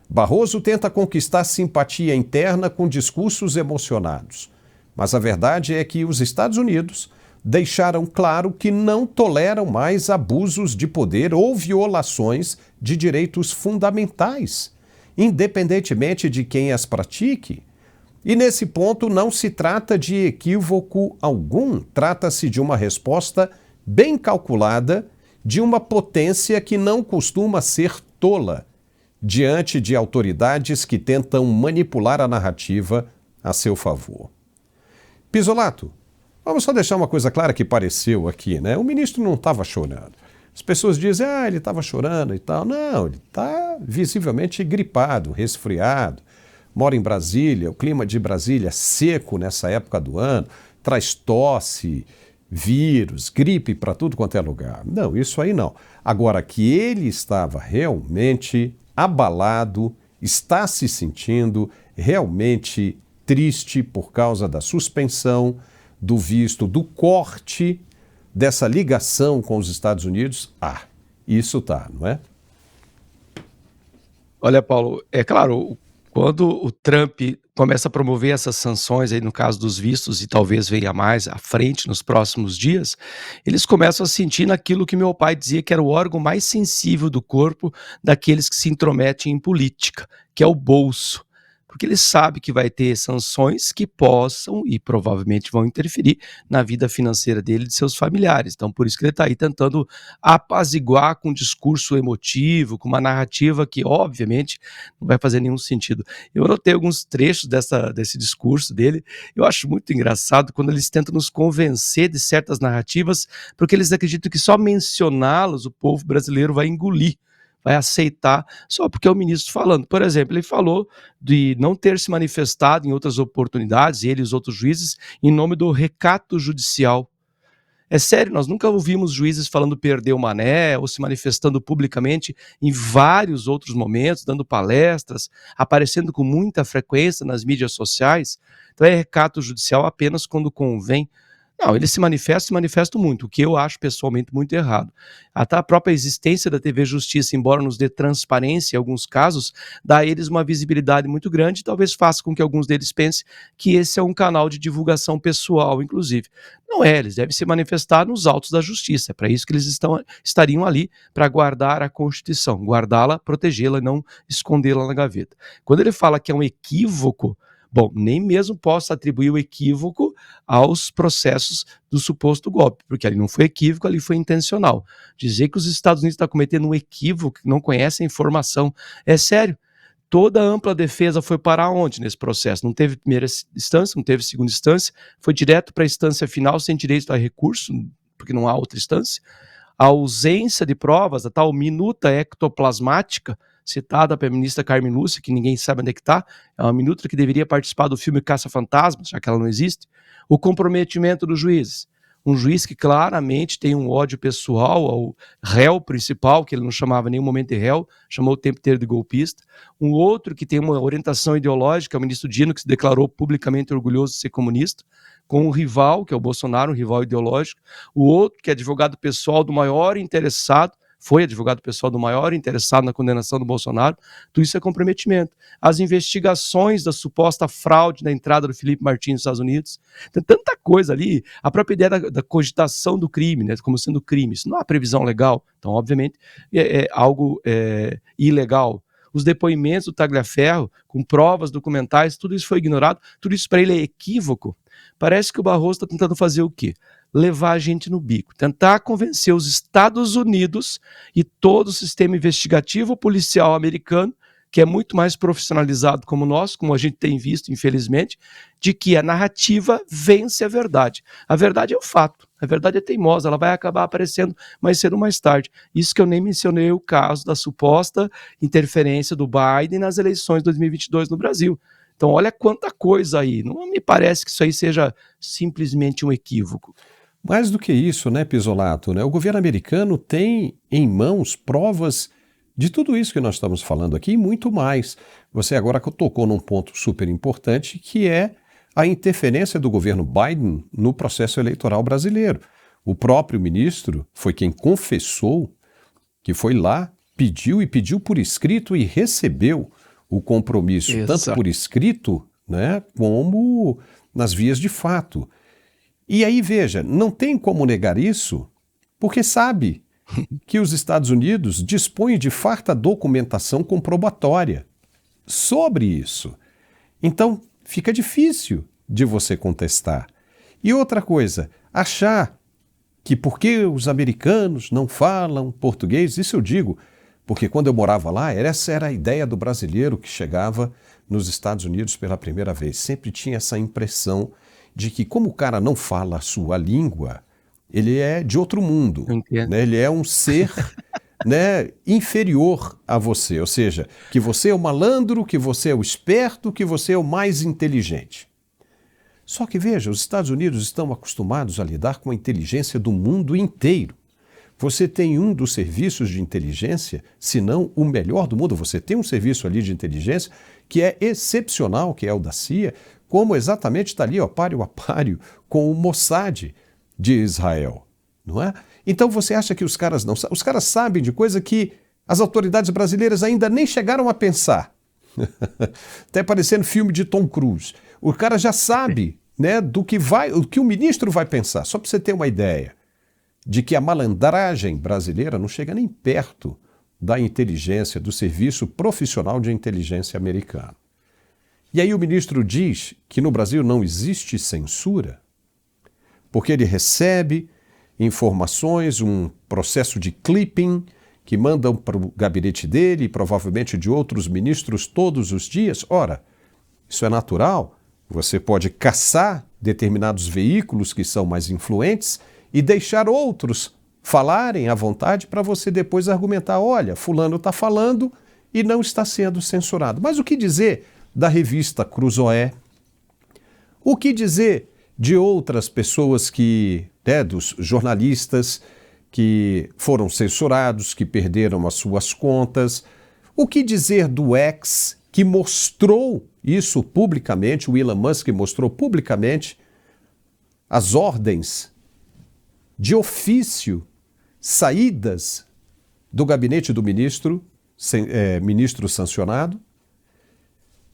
Barroso tenta conquistar simpatia interna com discursos emocionados, mas a verdade é que os Estados Unidos deixaram claro que não toleram mais abusos de poder ou violações de direitos fundamentais, independentemente de quem as pratique. E nesse ponto não se trata de equívoco algum, trata-se de uma resposta bem calculada de uma potência que não costuma ser tola diante de autoridades que tentam manipular a narrativa a seu favor. Pisolato, vamos só deixar uma coisa clara que pareceu aqui, né? O ministro não estava chorando. As pessoas dizem, ele estava chorando e tal. Não, ele está visivelmente gripado, resfriado. Mora em Brasília, o clima de Brasília é seco nessa época do ano, traz tosse, vírus, gripe para tudo quanto é lugar. Não, isso aí não. Agora, que ele estava realmente abalado, está se sentindo realmente triste por causa da suspensão do visto, do corte dessa ligação com os Estados Unidos, isso tá, não é? Olha, Paulo, é claro, quando o Trump começa a promover essas sanções, aí no caso dos vistos, e talvez venha mais à frente nos próximos dias, eles começam a sentir naquilo que meu pai dizia que era o órgão mais sensível do corpo daqueles que se intrometem em política, que é o bolso. Porque ele sabe que vai ter sanções que possam e provavelmente vão interferir na vida financeira dele e de seus familiares. Então, por isso que ele está aí tentando apaziguar com um discurso emotivo, com uma narrativa que, obviamente, não vai fazer nenhum sentido. Eu anotei alguns trechos desse discurso dele. Eu acho muito engraçado quando eles tentam nos convencer de certas narrativas, porque eles acreditam que só mencioná-las o povo brasileiro vai engolir, vai aceitar, só porque é o ministro falando. Por exemplo, ele falou de não ter se manifestado em outras oportunidades, ele e os outros juízes, em nome do recato judicial. É sério, nós nunca ouvimos juízes falando perder o mané, ou se manifestando publicamente em vários outros momentos, dando palestras, aparecendo com muita frequência nas mídias sociais. Então é recato judicial apenas quando convém. Não, eles se manifestam muito, o que eu acho pessoalmente muito errado. Até a própria existência da TV Justiça, embora nos dê transparência em alguns casos, dá a eles uma visibilidade muito grande e talvez faça com que alguns deles pensem que esse é um canal de divulgação pessoal, inclusive. Não é, eles devem se manifestar nos autos da justiça, é para isso que eles estariam ali, para guardar a Constituição, guardá-la, protegê-la e não escondê-la na gaveta. Quando ele fala que é um equívoco, bom, nem mesmo posso atribuir o equívoco aos processos do suposto golpe, porque ali não foi equívoco, ali foi intencional. Dizer que os Estados Unidos estão cometendo um equívoco, que não conhecem a informação, é sério. Toda a ampla defesa foi parar onde nesse processo? Não teve primeira instância, não teve segunda instância, foi direto para a instância final sem direito a recurso, porque não há outra instância. A ausência de provas, a tal minuta ectoplasmática, citada pela ministra Carmen Lúcia, que ninguém sabe onde é que está, é uma minuta que deveria participar do filme Caça-Fantasmas, já que ela não existe. O comprometimento dos juízes. Um juiz que claramente tem um ódio pessoal ao réu principal, que ele não chamava em nenhum momento de réu, chamou o tempo inteiro de golpista. Um outro que tem uma orientação ideológica, o ministro Dino, que se declarou publicamente orgulhoso de ser comunista, com um rival, que é o Bolsonaro, um rival ideológico. O outro, que é advogado pessoal do maior interessado, foi advogado pessoal do maior interessado na condenação do Bolsonaro, tudo isso é comprometimento. As investigações da suposta fraude na entrada do Felipe Martins nos Estados Unidos, tem tanta coisa ali, a própria ideia da cogitação do crime, né, como sendo crime, isso não há previsão legal, então obviamente é algo ilegal. Os depoimentos do Tagliaferro, com provas documentais, tudo isso foi ignorado, tudo isso para ele é equívoco. Parece que o Barroso está tentando fazer o quê? Levar a gente no bico, tentar convencer os Estados Unidos e todo o sistema investigativo policial americano, que é muito mais profissionalizado como o nosso, como a gente tem visto, infelizmente, de que a narrativa vence a verdade. A verdade é o fato, a verdade é teimosa, ela vai acabar aparecendo mais cedo ou mais tarde. Isso que eu nem mencionei o caso da suposta interferência do Biden nas eleições de 2022 no Brasil. Então olha quanta coisa aí, não me parece que isso aí seja simplesmente um equívoco. Mais do que isso, né, Pisolato, né? O governo americano tem em mãos provas de tudo isso que nós estamos falando aqui e muito mais. Você agora tocou num ponto super importante, que é a interferência do governo Biden no processo eleitoral brasileiro. O próprio ministro foi quem confessou que foi lá, pediu por escrito e recebeu o compromisso, Exato. Tanto por escrito, né, como nas vias de fato. E aí, veja, não tem como negar isso, porque sabe que os Estados Unidos dispõem de farta documentação comprobatória sobre isso. Então, fica difícil de você contestar. E outra coisa, achar que porque os americanos não falam português, isso eu digo, porque quando eu morava lá, essa era a ideia do brasileiro que chegava nos Estados Unidos pela primeira vez. Sempre tinha essa impressão de que, como o cara não fala a sua língua, Ele é de outro mundo, Eu entendo. né? Ele é um ser né, inferior a você, ou seja, que você é o malandro, que você é o esperto, que você é o mais inteligente. Só que veja, os Estados Unidos estão acostumados a lidar com a inteligência do mundo inteiro. Você tem um dos serviços de inteligência, se não o melhor do mundo. Você tem um serviço ali de inteligência que é excepcional, que é o da CIA, como exatamente está ali, ó, páreo a páreo, com o Mossad de Israel, não é? Então você acha que os caras não sabem? Os caras sabem de coisa que as autoridades brasileiras ainda nem chegaram a pensar. Até parecendo filme de Tom Cruise. O cara já sabe, né, do que o ministro vai pensar. Só para você ter uma ideia de que a malandragem brasileira não chega nem perto da inteligência, do serviço profissional de inteligência americano. E aí o ministro diz que no Brasil não existe censura, porque ele recebe informações, um processo de clipping que mandam para o gabinete dele e provavelmente de outros ministros todos os dias. Ora, isso é natural. Você pode caçar determinados veículos que são mais influentes e deixar outros falarem à vontade para você depois argumentar, olha, fulano está falando e não está sendo censurado. Mas o que dizer da revista Cruzoé? O que dizer de outras pessoas que, né, dos jornalistas que foram censurados, que perderam as suas contas? O que dizer do X, que mostrou isso publicamente, o Elon Musk mostrou publicamente as ordens de ofício saídas do gabinete do ministro, ministro sancionado,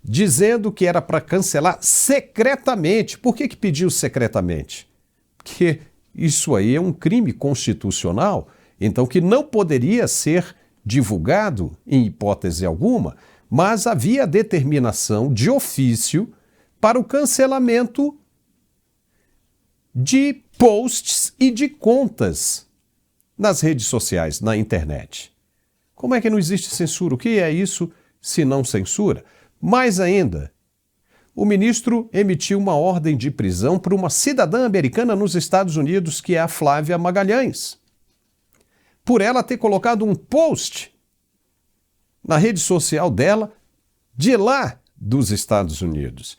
dizendo que era para cancelar secretamente. Por que pediu secretamente? Porque isso aí é um crime constitucional, então que não poderia ser divulgado em hipótese alguma, mas havia determinação de ofício para o cancelamento de posts e de contas nas redes sociais, na internet. Como é que não existe censura? O que é isso se não censura? Mais ainda, o ministro emitiu uma ordem de prisão para uma cidadã americana nos Estados Unidos, que é a Flávia Magalhães, por ela ter colocado um post na rede social dela, de lá dos Estados Unidos.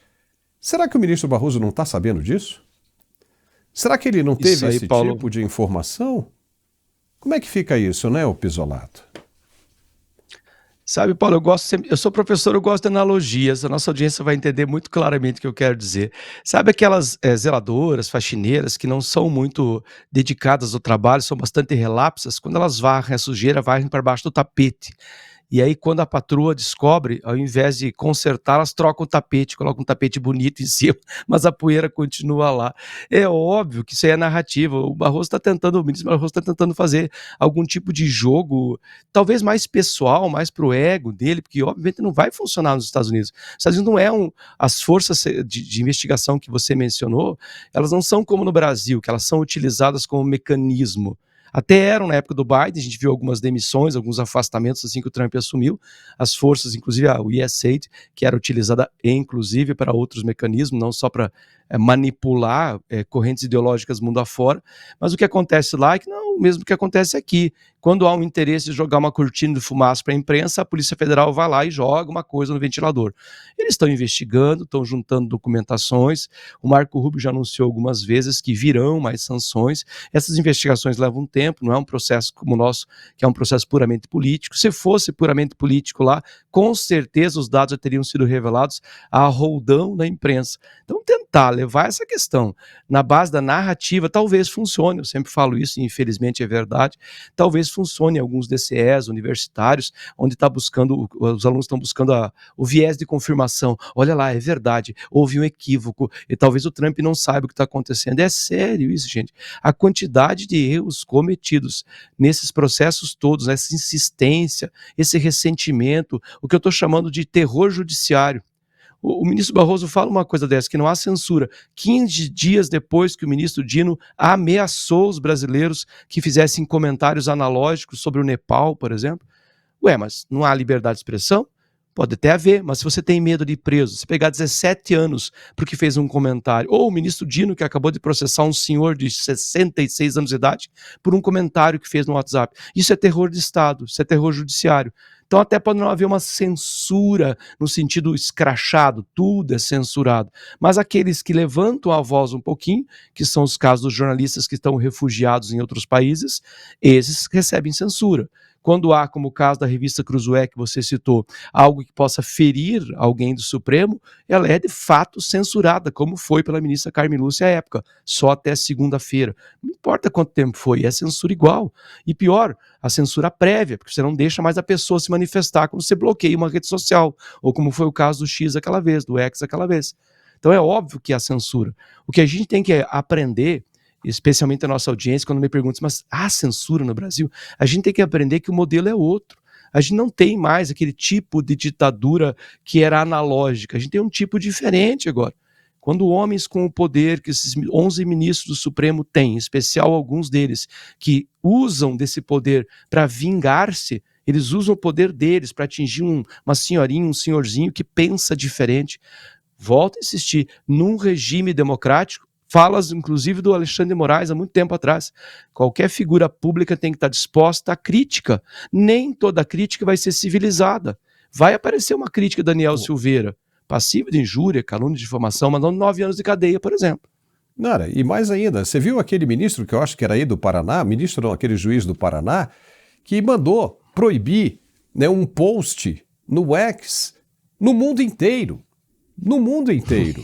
Será que o ministro Barroso não está sabendo disso? Será que ele não teve Isso aí, esse Paulo. tipo de informação? Como é que fica isso, né, ô Pisolato? Sabe, Paulo, eu sou professor, eu gosto de analogias, a nossa audiência vai entender muito claramente o que eu quero dizer. Sabe aquelas zeladoras, faxineiras que não são muito dedicadas ao trabalho, são bastante relapsas, quando elas varrem a sujeira, varrem para baixo do tapete. E aí, quando a patroa descobre, ao invés de consertar, elas trocam o tapete, colocam um tapete bonito em cima, mas a poeira continua lá. É óbvio que isso aí é narrativa. O ministro Barroso está tentando fazer algum tipo de jogo, talvez mais pessoal, mais pro ego dele, porque obviamente não vai funcionar nos Estados Unidos. Os Estados Unidos não é as forças de investigação que você mencionou, elas não são como no Brasil, que elas são utilizadas como mecanismo. Até eram na época do Biden, a gente viu algumas demissões, alguns afastamentos assim que o Trump assumiu, as forças, inclusive a USAID, que era utilizada inclusive para outros mecanismos, não só para manipular correntes ideológicas mundo afora, mas o que acontece lá é que não o mesmo que acontece aqui. Quando há um interesse de jogar uma cortina de fumaça para a imprensa, a Polícia Federal vai lá e joga uma coisa no ventilador. Eles estão investigando, estão juntando documentações, o Marco Rubio já anunciou algumas vezes que virão mais sanções. Essas investigações levam um tempo, não é um processo como o nosso, que é um processo puramente político. Se fosse puramente político lá, com certeza os dados já teriam sido revelados a roldão da imprensa. Então tentar levar essa questão na base da narrativa talvez funcione, eu sempre falo isso e infelizmente é verdade, talvez funcione em alguns DCEs universitários, onde os alunos estão buscando o viés de confirmação. Olha lá, é verdade, houve um equívoco, e talvez o Trump não saiba o que está acontecendo. É sério isso, gente. A quantidade de erros cometidos nesses processos todos, essa insistência, esse ressentimento, o que eu estou chamando de terror judiciário. O ministro Barroso fala uma coisa dessa, que não há censura. 15 dias depois que o ministro Dino ameaçou os brasileiros que fizessem comentários analógicos sobre o Nepal, por exemplo. Ué, mas não há liberdade de expressão? Pode até haver, mas se você tem medo de ir preso, se pegar 17 anos porque fez um comentário, ou o ministro Dino, que acabou de processar um senhor de 66 anos de idade por um comentário que fez no WhatsApp, isso é terror de Estado, isso é terror judiciário. Então até pode não haver uma censura no sentido escrachado, tudo é censurado. Mas aqueles que levantam a voz um pouquinho, que são os casos dos jornalistas que estão refugiados em outros países, esses recebem censura. Quando há, como o caso da revista Cruzoé, que você citou, algo que possa ferir alguém do Supremo, ela é de fato censurada, como foi pela ministra Carmen Lúcia à época, só até segunda-feira. Não importa quanto tempo foi, é censura igual. E pior, a censura prévia, porque você não deixa mais a pessoa se manifestar quando você bloqueia uma rede social, ou como foi o caso do X aquela vez, do X aquela vez. Então é óbvio que há censura. O que a gente tem que aprender, especialmente a nossa audiência, quando me perguntam, mas há censura no Brasil? A gente tem que aprender que o modelo é outro. A gente não tem mais aquele tipo de ditadura que era analógica. A gente tem um tipo diferente agora. Quando homens com o poder que esses 11 ministros do Supremo têm, em especial alguns deles, que usam desse poder para vingar-se, eles usam o poder deles para atingir uma senhorinha, um senhorzinho que pensa diferente. Volto a insistir, num regime democrático, falas, inclusive, do Alexandre de Moraes há muito tempo atrás. Qualquer figura pública tem que estar disposta à crítica. Nem toda crítica vai ser civilizada. Vai aparecer uma crítica de Daniel Silveira, passivo de injúria, calúnia de difamação, mandando 9 anos de cadeia, por exemplo. Nara, e mais ainda, você viu aquele ministro que eu acho que era aí do Paraná, ministro não, aquele juiz do Paraná, que mandou proibir, né, um post no X no mundo inteiro. No mundo inteiro.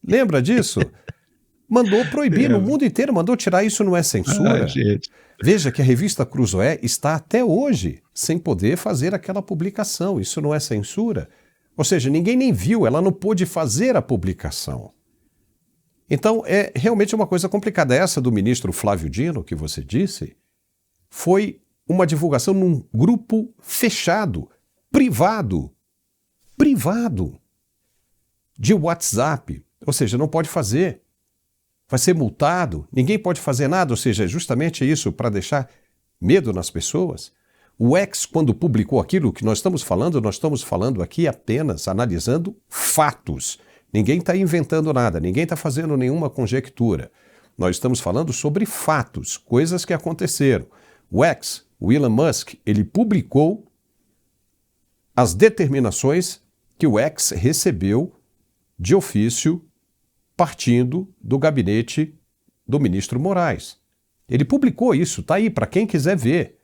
Lembra disso? Mandou proibir no mundo inteiro, mandou tirar. Isso não é censura? Veja que a revista Cruzoé está até hoje sem poder fazer aquela publicação. Isso não é censura? Ou seja, ninguém nem viu, ela não pôde fazer a publicação. Então, é realmente uma coisa complicada. Essa do ministro Flávio Dino, que você disse, foi uma divulgação num grupo fechado, privado, de WhatsApp. Ou seja, não pode fazer. Vai ser multado, ninguém pode fazer nada, ou seja, justamente isso para deixar medo nas pessoas. O X, quando publicou aquilo que nós estamos falando aqui apenas analisando fatos. Ninguém está inventando nada, ninguém está fazendo nenhuma conjectura. Nós estamos falando sobre fatos, coisas que aconteceram. O X, o Elon Musk, ele publicou as determinações que o X recebeu de ofício partindo do gabinete do ministro Moraes. Ele publicou isso, está aí para quem quiser ver,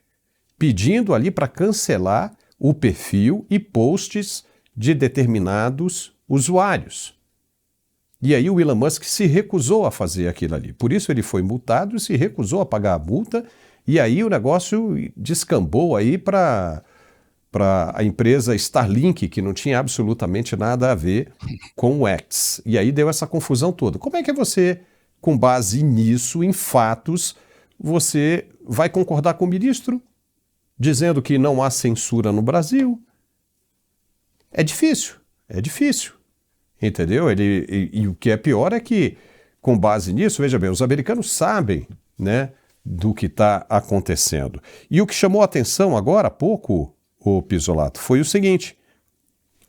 pedindo ali para cancelar o perfil e posts de determinados usuários. E aí o Elon Musk se recusou a fazer aquilo ali. Por isso ele foi multado e se recusou a pagar a multa, e aí o negócio descambou aí para a empresa Starlink, que não tinha absolutamente nada a ver com o X. E aí deu essa confusão toda. Como é que você, com base nisso, em fatos, você vai concordar com o ministro, dizendo que não há censura no Brasil? É difícil, entendeu? E o que é pior é que, com base nisso, veja bem, os americanos sabem, né, do que está acontecendo. E o que chamou a atenção agora há pouco, o Pisolato, foi o seguinte: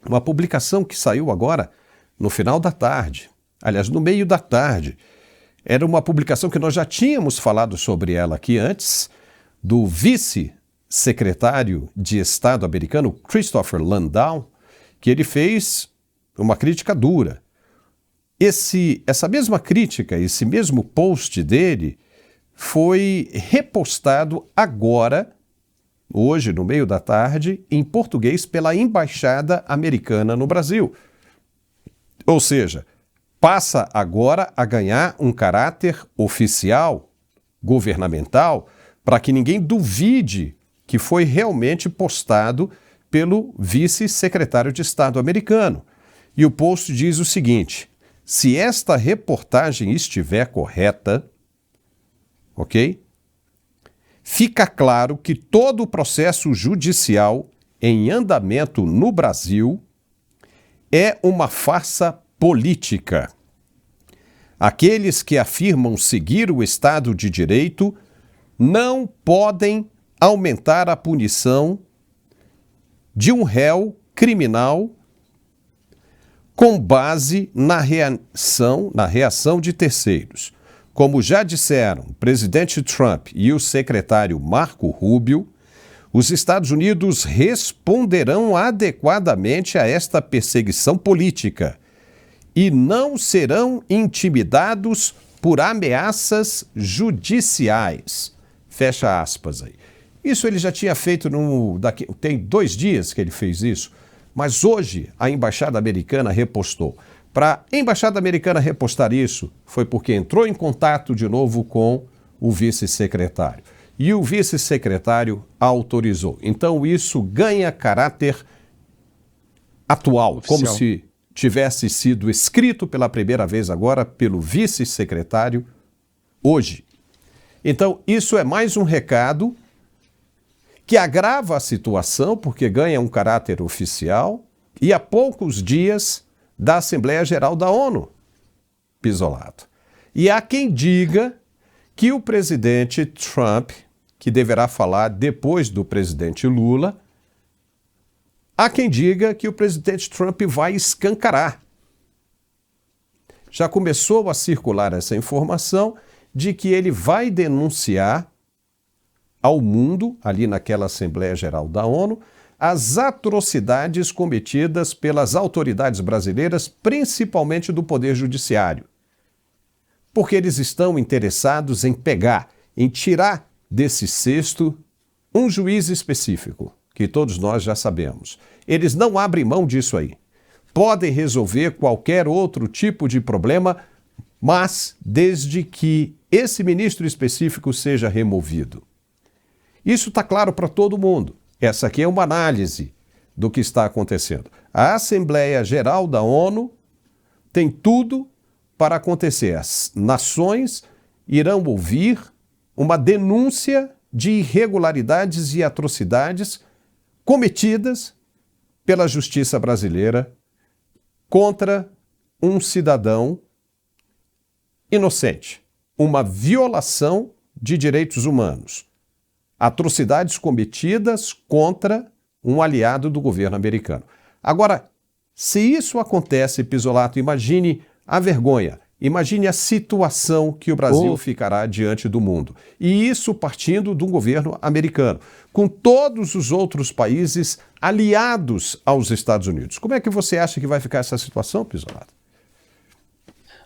uma publicação que saiu agora no final da tarde, aliás, no meio da tarde. Era uma publicação que nós já tínhamos falado sobre ela aqui antes, do vice-secretário de Estado americano, Christopher Landau, que ele fez uma crítica dura. Essa mesma crítica, esse mesmo post dele, foi repostado agora, hoje, no meio da tarde, em português pela Embaixada Americana no Brasil. Ou seja, passa agora a ganhar um caráter oficial, governamental, para que ninguém duvide que foi realmente postado pelo vice-secretário de Estado americano. E o post diz o seguinte: se esta reportagem estiver correta, ok? Fica claro que todo o processo judicial em andamento no Brasil é uma farsa política. Aqueles que afirmam seguir o Estado de Direito não podem aumentar a punição de um réu criminal com base na reação de terceiros. Como já disseram o presidente Trump e o secretário Marco Rubio, os Estados Unidos responderão adequadamente a esta perseguição política e não serão intimidados por ameaças judiciais. Fecha aspas aí. Isso ele já tinha feito tem 2 dias que ele fez isso, mas hoje a Embaixada Americana repostou. Para a Embaixada Americana repostar isso, foi porque entrou em contato de novo com o vice-secretário. E o vice-secretário autorizou. Então isso ganha caráter atual, oficial, como se tivesse sido escrito pela primeira vez agora pelo vice-secretário hoje. Então isso é mais um recado que agrava a situação, porque ganha um caráter oficial, e há poucos dias da Assembleia Geral da ONU, Pisolato. E há quem diga que o presidente Trump, que deverá falar depois do presidente Lula, há quem diga que o presidente Trump vai escancarar. Já começou a circular essa informação de que ele vai denunciar ao mundo, ali naquela Assembleia Geral da ONU, as atrocidades cometidas pelas autoridades brasileiras, principalmente do Poder Judiciário. Porque eles estão interessados em pegar, em tirar desse cesto um juiz específico, que todos nós já sabemos. Eles não abrem mão disso aí. Podem resolver qualquer outro tipo de problema, mas desde que esse ministro específico seja removido. Isso está claro para todo mundo. Essa aqui é uma análise do que está acontecendo. A Assembleia Geral da ONU tem tudo para acontecer. As nações irão ouvir uma denúncia de irregularidades e atrocidades cometidas pela justiça brasileira contra um cidadão inocente. Uma violação de direitos humanos. Atrocidades cometidas contra um aliado do governo americano. Agora, se isso acontece, Pisolato, imagine a vergonha, imagine a situação que o Brasil ficará diante do mundo. E isso partindo de um governo americano, com todos os outros países aliados aos Estados Unidos. Como é que você acha que vai ficar essa situação, Pisolato?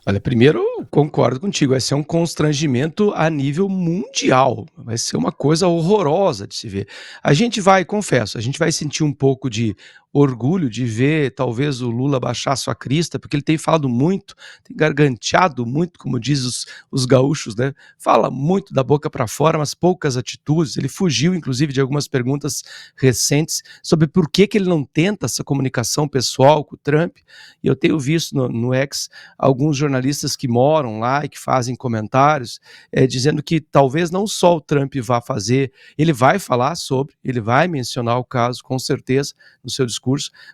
Olha, primeiro, concordo contigo, vai ser um constrangimento a nível mundial, vai ser uma coisa horrorosa de se ver. A gente vai, confesso, a gente vai sentir um pouco de orgulho de ver talvez o Lula baixar sua crista, porque ele tem falado muito, tem garganteado muito, como diz os gaúchos, né? Fala muito da boca para fora, mas poucas atitudes. Ele fugiu, inclusive, de algumas perguntas recentes sobre por que ele não tenta essa comunicação pessoal com o Trump. E eu tenho visto no X alguns jornalistas que moram lá e que fazem comentários dizendo que talvez não só o Trump vá fazer, ele vai falar sobre, ele vai mencionar o caso, com certeza, no seu discurso,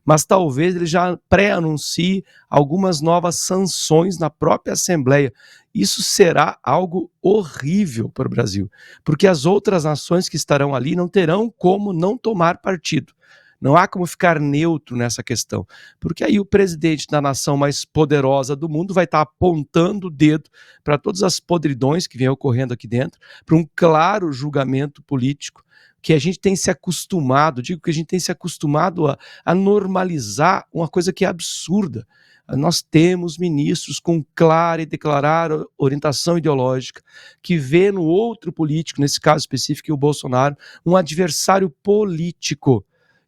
mas talvez ele já pré-anuncie algumas novas sanções na própria Assembleia. Isso será algo horrível para o Brasil, porque as outras nações que estarão ali não terão como não tomar partido. Não há como ficar neutro nessa questão, porque aí o presidente da nação mais poderosa do mundo vai estar apontando o dedo para todas as podridões que vêm ocorrendo aqui dentro, para um claro julgamento político, que a gente tem se acostumado, digo que a gente tem se acostumado a normalizar uma coisa que é absurda. Nós temos ministros com clara e declarada orientação ideológica, que vê no outro político, nesse caso específico o Bolsonaro, um adversário político.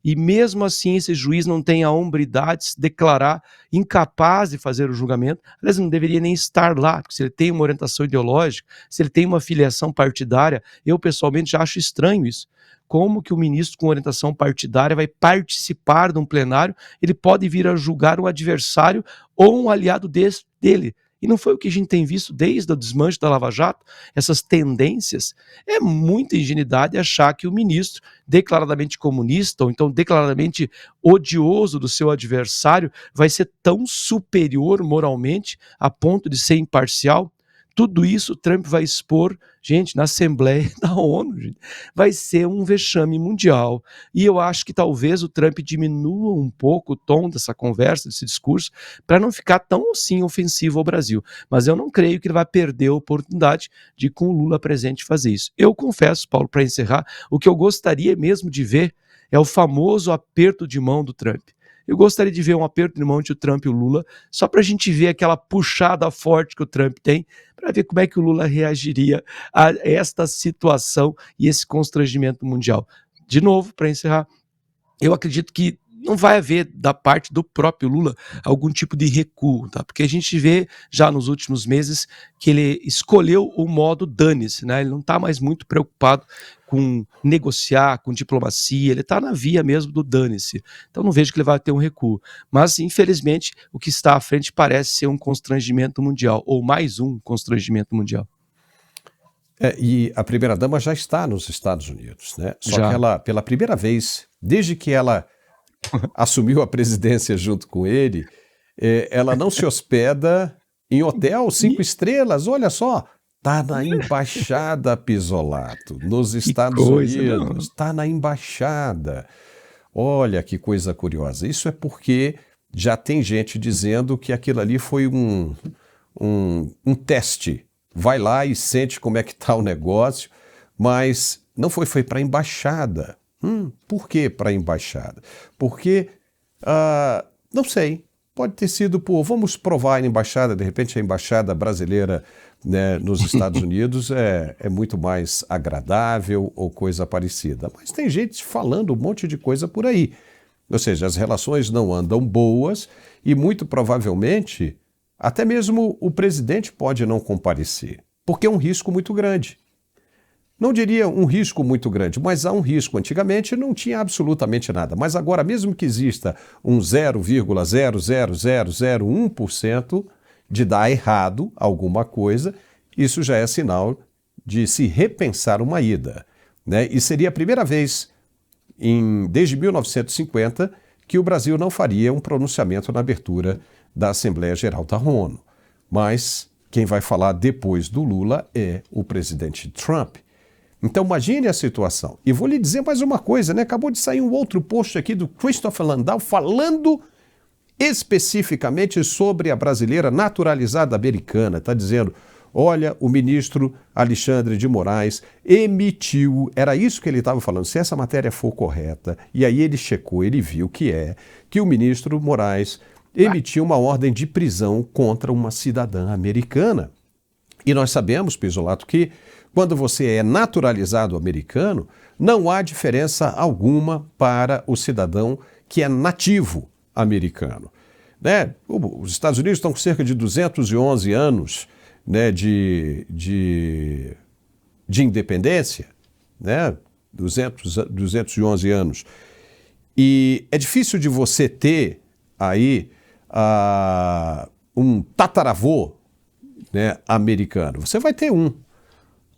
E mesmo assim esse juiz não tem a hombridade de se declarar incapaz de fazer o julgamento. Aliás, não deveria nem estar lá, porque se ele tem uma orientação ideológica, se ele tem uma filiação partidária, eu pessoalmente já acho estranho isso. Como que o ministro com orientação partidária vai participar de um plenário, ele pode vir a julgar um adversário ou um aliado dele. E não foi o que a gente tem visto desde o desmanche da Lava Jato, essas tendências. É muita ingenuidade achar que o ministro, declaradamente comunista, ou então declaradamente odioso do seu adversário, vai ser tão superior moralmente a ponto de ser imparcial. Tudo isso o Trump vai expor, gente, na Assembleia da ONU. Gente. Vai ser um vexame mundial. E eu acho que talvez o Trump diminua um pouco o tom dessa conversa, desse discurso, para não ficar tão assim ofensivo ao Brasil. Mas eu não creio que ele vai perder a oportunidade de, com o Lula presente, fazer isso. Eu confesso, Paulo, para encerrar, o que eu gostaria mesmo de ver é o famoso aperto de mão do Trump. Eu gostaria de ver um aperto de mão entre o Trump e o Lula, só para a gente ver aquela puxada forte que o Trump tem, para ver como é que o Lula reagiria a esta situação e esse constrangimento mundial. De novo, para encerrar, eu acredito que não vai haver da parte do próprio Lula algum tipo de recuo, tá? Porque a gente vê já nos últimos meses que ele escolheu o modo dane-se, né? Ele não está mais muito preocupado com negociar, com diplomacia, ele está na via mesmo do dane-se. Então não vejo que ele vai ter um recuo. Mas, infelizmente, o que está à frente parece ser um constrangimento mundial, ou mais um constrangimento mundial. E a primeira-dama já está nos Estados Unidos, né? Só Já. que ela, pela primeira vez, desde que ela assumiu a presidência junto com ele, ela não se hospeda em hotel 5 estrelas, olha só, tá na Embaixada Pisolato, nos Estados Unidos, tá na Embaixada. Olha que coisa curiosa, isso é porque já tem gente dizendo que aquilo ali foi um teste, vai lá e sente como é que tá o negócio, mas não foi para a Embaixada. Por que para a Embaixada? Porque, não sei, pode ter sido vamos provar a Embaixada, de repente a Embaixada brasileira, né, nos Estados Unidos é muito mais agradável ou coisa parecida. Mas tem gente falando um monte de coisa por aí. Ou seja, as relações não andam boas e muito provavelmente até mesmo o presidente pode não comparecer, porque é um risco muito grande. Não diria um risco muito grande, mas há um risco. Antigamente não tinha absolutamente nada, mas agora mesmo que exista um 0,00001% de dar errado alguma coisa, isso já é sinal de se repensar uma ida, né? E seria a primeira vez desde 1950 que o Brasil não faria um pronunciamento na abertura da Assembleia Geral da ONU. Mas quem vai falar depois do Lula é o presidente Trump. Então imagine a situação. E vou lhe dizer mais uma coisa, né? Acabou de sair um outro post aqui do Christopher Landau falando especificamente sobre a brasileira naturalizada americana. Está dizendo, olha, o ministro Alexandre de Moraes emitiu, era isso que ele estava falando, se essa matéria for correta, e aí ele checou, ele viu que o ministro Moraes emitiu uma ordem de prisão contra uma cidadã americana. E nós sabemos, Pisolato, que quando você é naturalizado americano, não há diferença alguma para o cidadão que é nativo americano. Né? Os Estados Unidos estão com cerca de 211 anos, né, de independência, né? 211 anos. E é difícil de você ter aí um tataravô, né, americano. Você vai ter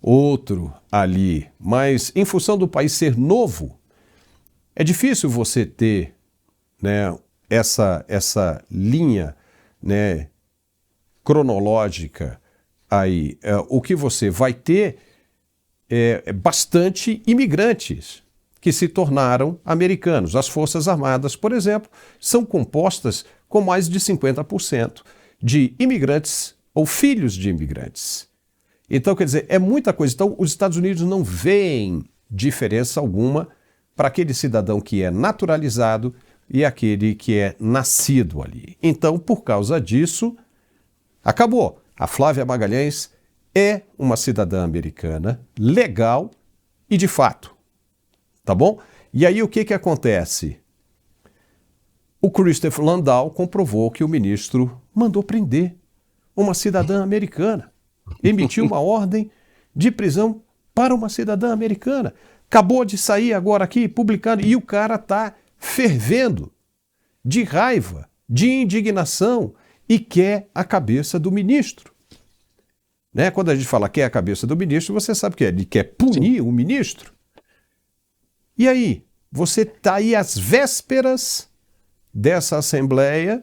outro ali, mas em função do país ser novo, é difícil você ter, né, essa linha, né, cronológica aí. O que você vai ter é bastante imigrantes que se tornaram americanos. As Forças Armadas, por exemplo, são compostas com mais de 50% de imigrantes ou filhos de imigrantes. Então, quer dizer, é muita coisa. Então, os Estados Unidos não veem diferença alguma para aquele cidadão que é naturalizado e aquele que é nascido ali. Então, por causa disso, acabou. A Flávia Magalhães é uma cidadã americana, legal e de fato. Tá bom? E aí o que acontece? O Christopher Landau comprovou que o ministro mandou prender uma cidadã americana. Emitiu uma ordem de prisão para uma cidadã americana. Acabou de sair agora aqui, publicando, e o cara está fervendo de raiva, de indignação e quer a cabeça do ministro. Né? Quando a gente fala quer a cabeça do ministro, você sabe o que é? Ele quer punir o ministro. E aí? Você está aí às vésperas dessa Assembleia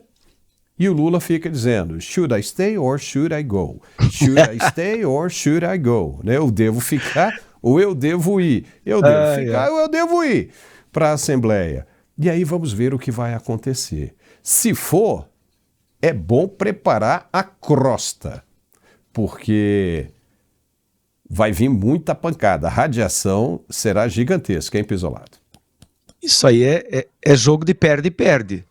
E o Lula fica dizendo, should I stay or should I go? Should I stay or should I go? Né? Eu devo ficar ou eu devo ir? Eu devo ficar ou eu devo ir para a Assembleia? E aí vamos ver o que vai acontecer. Se for, é bom preparar a crosta, porque vai vir muita pancada. A radiação será gigantesca, hein, Pizzolato? Isso aí é jogo de perde-perde.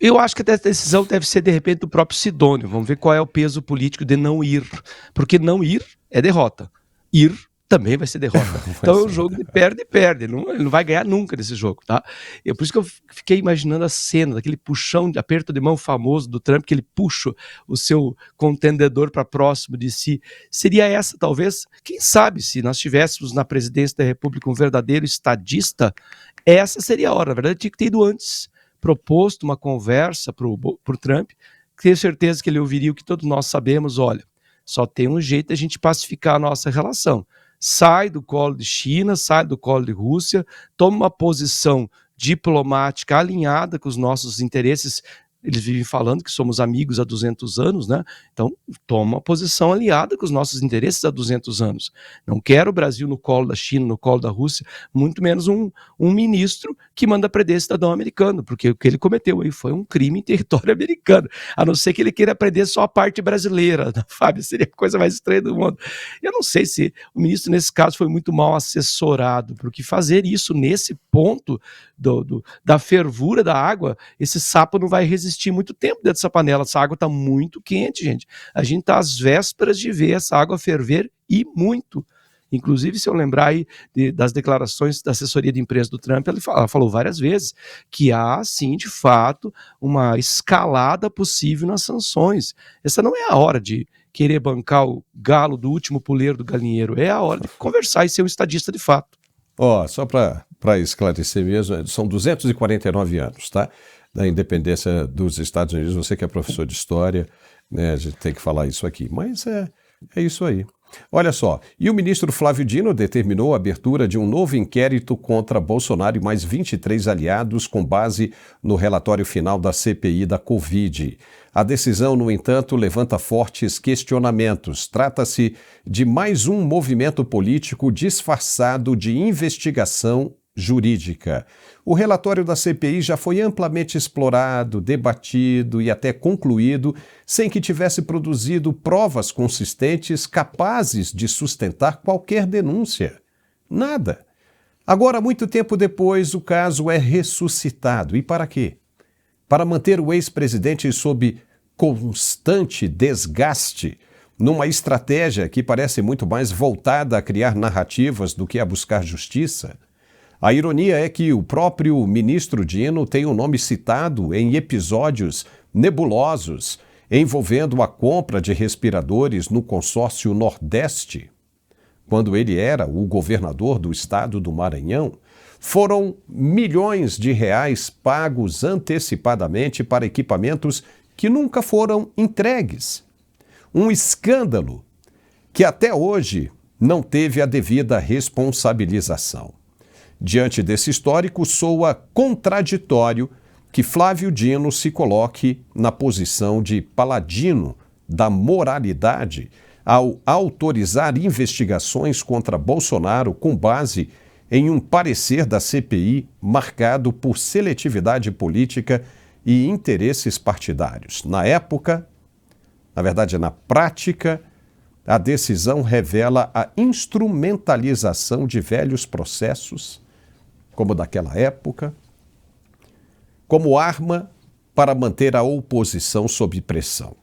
Eu acho que a decisão deve ser, de repente, do próprio Sidônio. Vamos ver qual é o peso político de não ir. Porque não ir é derrota. Ir também vai ser derrota. Então é um jogo de perde-perde. Ele não vai ganhar nunca nesse jogo, tá? Por isso que eu fiquei imaginando a cena daquele puxão, de aperto de mão famoso do Trump, que ele puxa o seu contendedor para próximo de si. Seria essa, talvez, quem sabe, se nós tivéssemos na presidência da República um verdadeiro estadista, essa seria a hora. Na verdade, tinha que ter ido antes, proposto uma conversa para o Trump, tenho certeza que ele ouviria o que todos nós sabemos, olha, só tem um jeito de a gente pacificar a nossa relação. Sai do colo de China, sai do colo de Rússia, toma uma posição diplomática alinhada com os nossos interesses. Eles vivem falando que somos amigos há 200 anos, né? Então, toma uma posição aliada com os nossos interesses há 200 anos. Não quero o Brasil no colo da China, no colo da Rússia, muito menos um ministro que manda prender cidadão americano, porque o que ele cometeu aí foi um crime em território americano, a não ser que ele queira prender só a parte brasileira, né, Fábio? Seria a coisa mais estranha do mundo. Eu não sei se o ministro, nesse caso, foi muito mal assessorado, porque fazer isso nesse ponto da fervura da água, esse sapo não vai resistir muito tempo dentro dessa panela. Essa água está muito quente, gente. A gente está às vésperas de ver essa água ferver e muito. Inclusive, se eu lembrar aí das declarações da assessoria de imprensa do Trump, ela falou várias vezes que há, sim, de fato, uma escalada possível nas sanções. Essa não é a hora de querer bancar o galo do último puleiro do galinheiro, é a hora de conversar e ser um estadista de fato. Só para esclarecer mesmo, são 249 anos, tá? Da independência dos Estados Unidos. Você que é professor de história, né, a gente tem que falar isso aqui, mas é isso aí. Olha só, e o ministro Flávio Dino determinou a abertura de um novo inquérito contra Bolsonaro e mais 23 aliados com base no relatório final da CPI da Covid. A decisão, no entanto, levanta fortes questionamentos. Trata-se de mais um movimento político disfarçado de investigação jurídica. O relatório da CPI já foi amplamente explorado, debatido e até concluído, sem que tivesse produzido provas consistentes capazes de sustentar qualquer denúncia. Nada. Agora, muito tempo depois, o caso é ressuscitado. E para quê? Para manter o ex-presidente sob constante desgaste, numa estratégia que parece muito mais voltada a criar narrativas do que a buscar justiça. A ironia é que o próprio ministro Dino tem o nome citado em episódios nebulosos envolvendo a compra de respiradores no consórcio Nordeste. Quando ele era o governador do estado do Maranhão, foram milhões de reais pagos antecipadamente para equipamentos que nunca foram entregues. Um escândalo que até hoje não teve a devida responsabilização. Diante desse histórico, soa contraditório que Flávio Dino se coloque na posição de paladino da moralidade ao autorizar investigações contra Bolsonaro com base em um parecer da CPI marcado por seletividade política e interesses partidários. Na época, na verdade, na prática, a decisão revela a instrumentalização de velhos processos, como daquela época, como arma para manter a oposição sob pressão.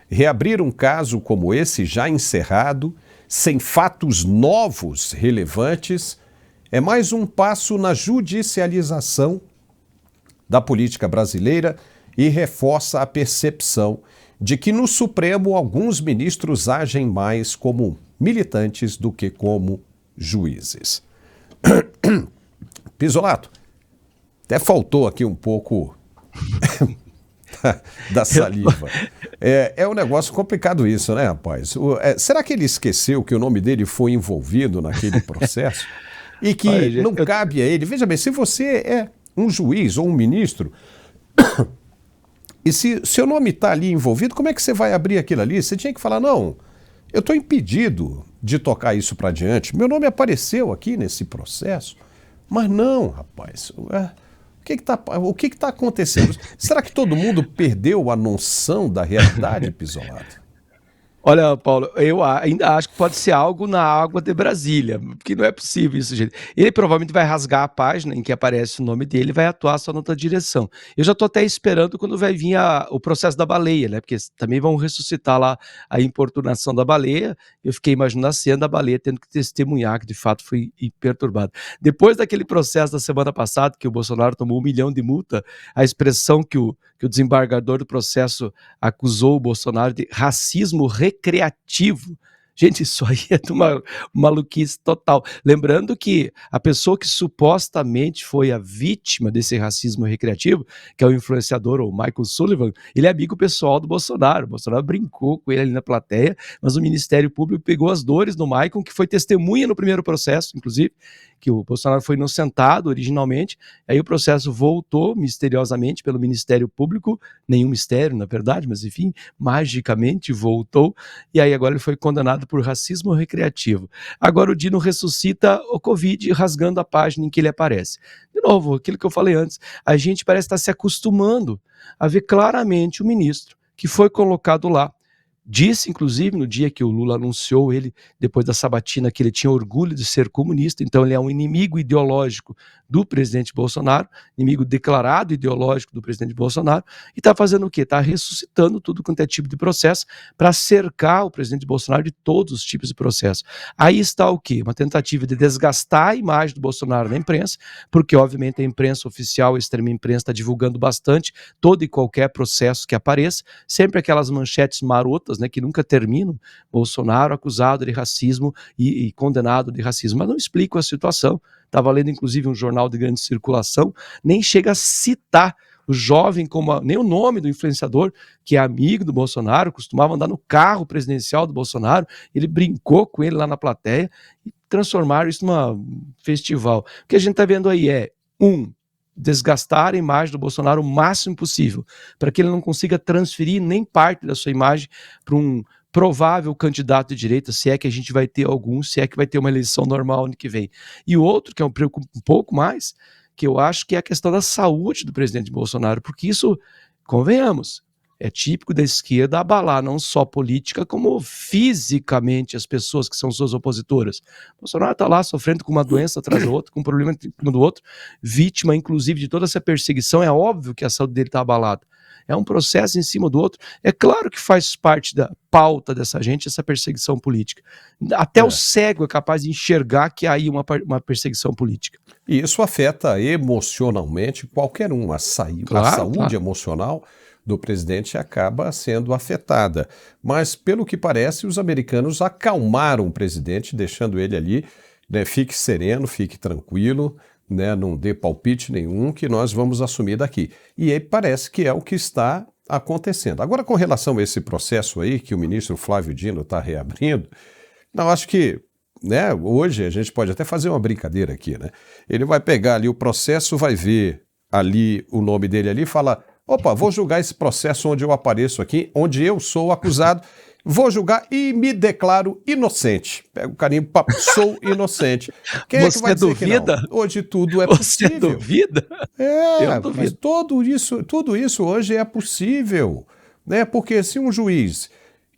Reabrir um caso como esse, já encerrado, sem fatos novos relevantes, é mais um passo na judicialização da política brasileira e reforça a percepção de que no Supremo alguns ministros agem mais como militantes do que como juízes. Pizzolato, até faltou aqui um pouco da saliva. É um negócio complicado isso, né, rapaz? Será que ele esqueceu que o nome dele foi envolvido naquele processo? E que não cabe a ele? Veja bem, se você é um juiz ou um ministro, E se seu nome está ali envolvido, como é que você vai abrir aquilo ali? Você tinha que falar, não, eu estou impedido de tocar isso para diante. Meu nome apareceu aqui nesse processo. Mas não, rapaz. O que está acontecendo? Será que todo mundo perdeu a noção da realidade, Pizzolato? Olha, Paulo, eu ainda acho que pode ser algo na água de Brasília, porque não é possível isso, gente. Ele provavelmente vai rasgar a página em que aparece o nome dele e vai atuar só na outra direção. Eu já estou até esperando quando vai vir o processo da baleia, né? Porque também vão ressuscitar lá a importunação da baleia. Eu fiquei imaginando a cena da baleia tendo que testemunhar que de fato foi perturbado. Depois daquele processo da semana passada, que o Bolsonaro tomou 1 milhão de multa, a expressão que o desembargador do processo acusou o Bolsonaro de racismo recreativo. Gente, isso aí é de uma maluquice total. Lembrando que a pessoa que supostamente foi a vítima desse racismo recreativo, que é o influenciador, o Michael Sullivan, ele é amigo pessoal do Bolsonaro. O Bolsonaro brincou com ele ali na plateia, mas o Ministério Público pegou as dores do Michael, que foi testemunha no primeiro processo, inclusive, que o Bolsonaro foi inocentado originalmente, aí o processo voltou misteriosamente pelo Ministério Público, nenhum mistério, na verdade, mas enfim, magicamente voltou, e aí agora ele foi condenado por racismo recreativo. Agora o Dino ressuscita o Covid rasgando a página em que ele aparece. De novo, aquilo que eu falei antes, a gente parece estar se acostumando a ver claramente o ministro que foi colocado lá. Disse, inclusive, no dia que o Lula anunciou ele, depois da sabatina, que ele tinha orgulho de ser comunista, então ele é um inimigo ideológico do presidente Bolsonaro, inimigo declarado ideológico do presidente Bolsonaro, e está fazendo o quê? Está ressuscitando tudo quanto é tipo de processo para cercar o presidente Bolsonaro de todos os tipos de processo. Aí está o quê? Uma tentativa de desgastar a imagem do Bolsonaro na imprensa, porque obviamente a imprensa oficial, a extrema imprensa está divulgando bastante todo e qualquer processo que apareça, sempre aquelas manchetes marotas, né, que nunca terminam, Bolsonaro acusado de racismo e condenado de racismo, mas não explicam a situação. Estava lendo inclusive um jornal de grande circulação, nem chega a citar o jovem nem o nome do influenciador, que é amigo do Bolsonaro, costumava andar no carro presidencial do Bolsonaro, ele brincou com ele lá na plateia e transformaram isso num festival. O que a gente está vendo aí é, desgastar a imagem do Bolsonaro o máximo possível, para que ele não consiga transferir nem parte da sua imagem para um provável candidato de direita, se é que a gente vai ter algum, se é que vai ter uma eleição normal ano que vem. E o outro, que me preocupa um pouco mais, que eu acho que é a questão da saúde do presidente Bolsonaro, porque isso, convenhamos, é típico da esquerda abalar não só política, como fisicamente as pessoas que são suas opositoras. Bolsonaro está lá sofrendo com uma doença atrás da outra, com um problema um do outro, vítima inclusive de toda essa perseguição, é óbvio que a saúde dele está abalada. É um processo em cima do outro. É claro que faz parte da pauta dessa gente essa perseguição política. Até o cego é capaz de enxergar que há aí uma perseguição política. E isso afeta emocionalmente qualquer um. A saúde emocional do presidente acaba sendo afetada. Mas, pelo que parece, os americanos acalmaram o presidente, deixando ele ali, né, fique sereno, fique tranquilo, né, não dê palpite nenhum, que nós vamos assumir daqui. E aí parece que é o que está acontecendo. Agora, com relação a esse processo aí, que o ministro Flávio Dino está reabrindo, eu acho que, né, hoje a gente pode até fazer uma brincadeira aqui, né? Ele vai pegar ali o processo, vai ver ali o nome dele ali e fala: opa, vou julgar esse processo onde eu apareço aqui, onde eu sou acusado, vou julgar e me declaro inocente. Pega o carimbo, sou inocente. Quem é que vai dizer duvida? Que não? Hoje tudo é possível. Você duvida? Mas tudo isso hoje é possível, né? Porque se um juiz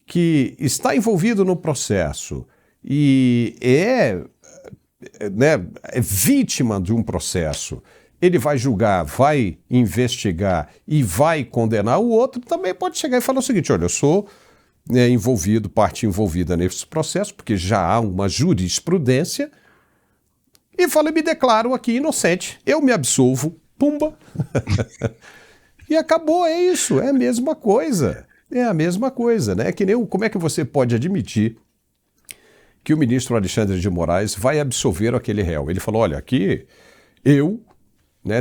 que está envolvido no processo e é vítima de um processo, ele vai julgar, vai investigar e vai condenar, o outro também pode chegar e falar o seguinte: olha, eu sou parte envolvida nesse processo, porque já há uma jurisprudência, e fala: me declaro aqui inocente, eu me absolvo, pumba. E acabou, é isso, é a mesma coisa. É a mesma coisa, né? Que nem como é que você pode admitir que o ministro Alexandre de Moraes vai absolver aquele réu? Ele falou: olha, aqui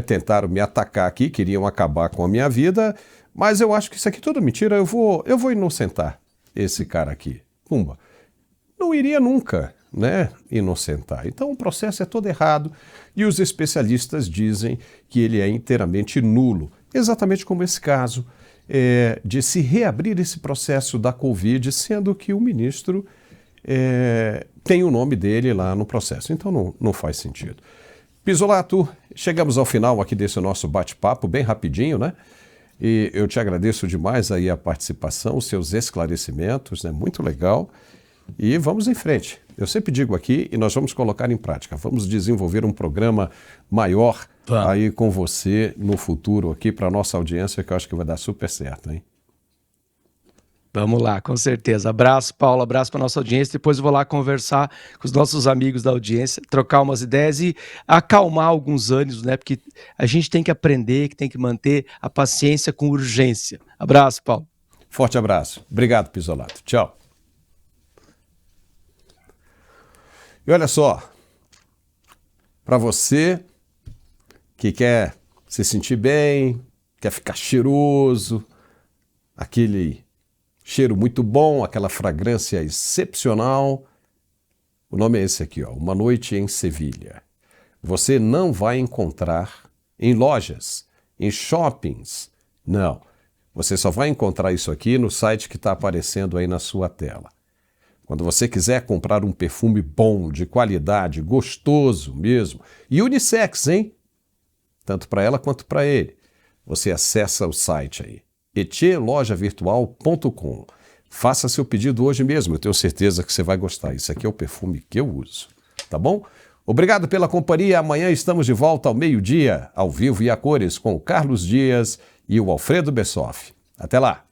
tentaram me atacar aqui, queriam acabar com a minha vida, mas eu acho que isso aqui é tudo mentira, eu vou inocentar esse cara aqui. Pumba. Não iria nunca, né, inocentar. Então o processo é todo errado e os especialistas dizem que ele é inteiramente nulo. Exatamente como esse caso de se reabrir esse processo da Covid, sendo que o ministro tem o nome dele lá no processo. Então não faz sentido. Pisolato, chegamos ao final aqui desse nosso bate-papo, bem rapidinho, né? E eu te agradeço demais aí a participação, os seus esclarecimentos, né? Muito legal. E vamos em frente. Eu sempre digo aqui, e nós vamos colocar em prática, vamos desenvolver um programa maior aí com você no futuro aqui para a nossa audiência, que eu acho que vai dar super certo, hein? Vamos lá, com certeza. Abraço, Paulo, abraço para nossa audiência. Depois eu vou lá conversar com os nossos amigos da audiência, trocar umas ideias e acalmar alguns ânimos, né? Porque a gente tem que aprender, que tem que manter a paciência com urgência. Abraço, Paulo. Forte abraço. Obrigado, Pisolato. Tchau. E olha só, para você que quer se sentir bem, quer ficar cheiroso, aquele cheiro muito bom, aquela fragrância excepcional, o nome é esse aqui, ó, Uma Noite em Sevilha. Você não vai encontrar em lojas, em shoppings, não. Você só vai encontrar isso aqui no site que está aparecendo aí na sua tela. Quando você quiser comprar um perfume bom, de qualidade, gostoso mesmo, e unissex, hein? Tanto para ela quanto para ele. Você acessa o site aí, etielojavirtual.com. Faça seu pedido hoje mesmo, eu tenho certeza que você vai gostar. Isso aqui é o perfume que eu uso, tá bom? Obrigado pela companhia. Amanhã estamos de volta ao meio-dia, ao vivo e a cores, com o Carlos Dias e o Alfredo Bessoff. Até lá!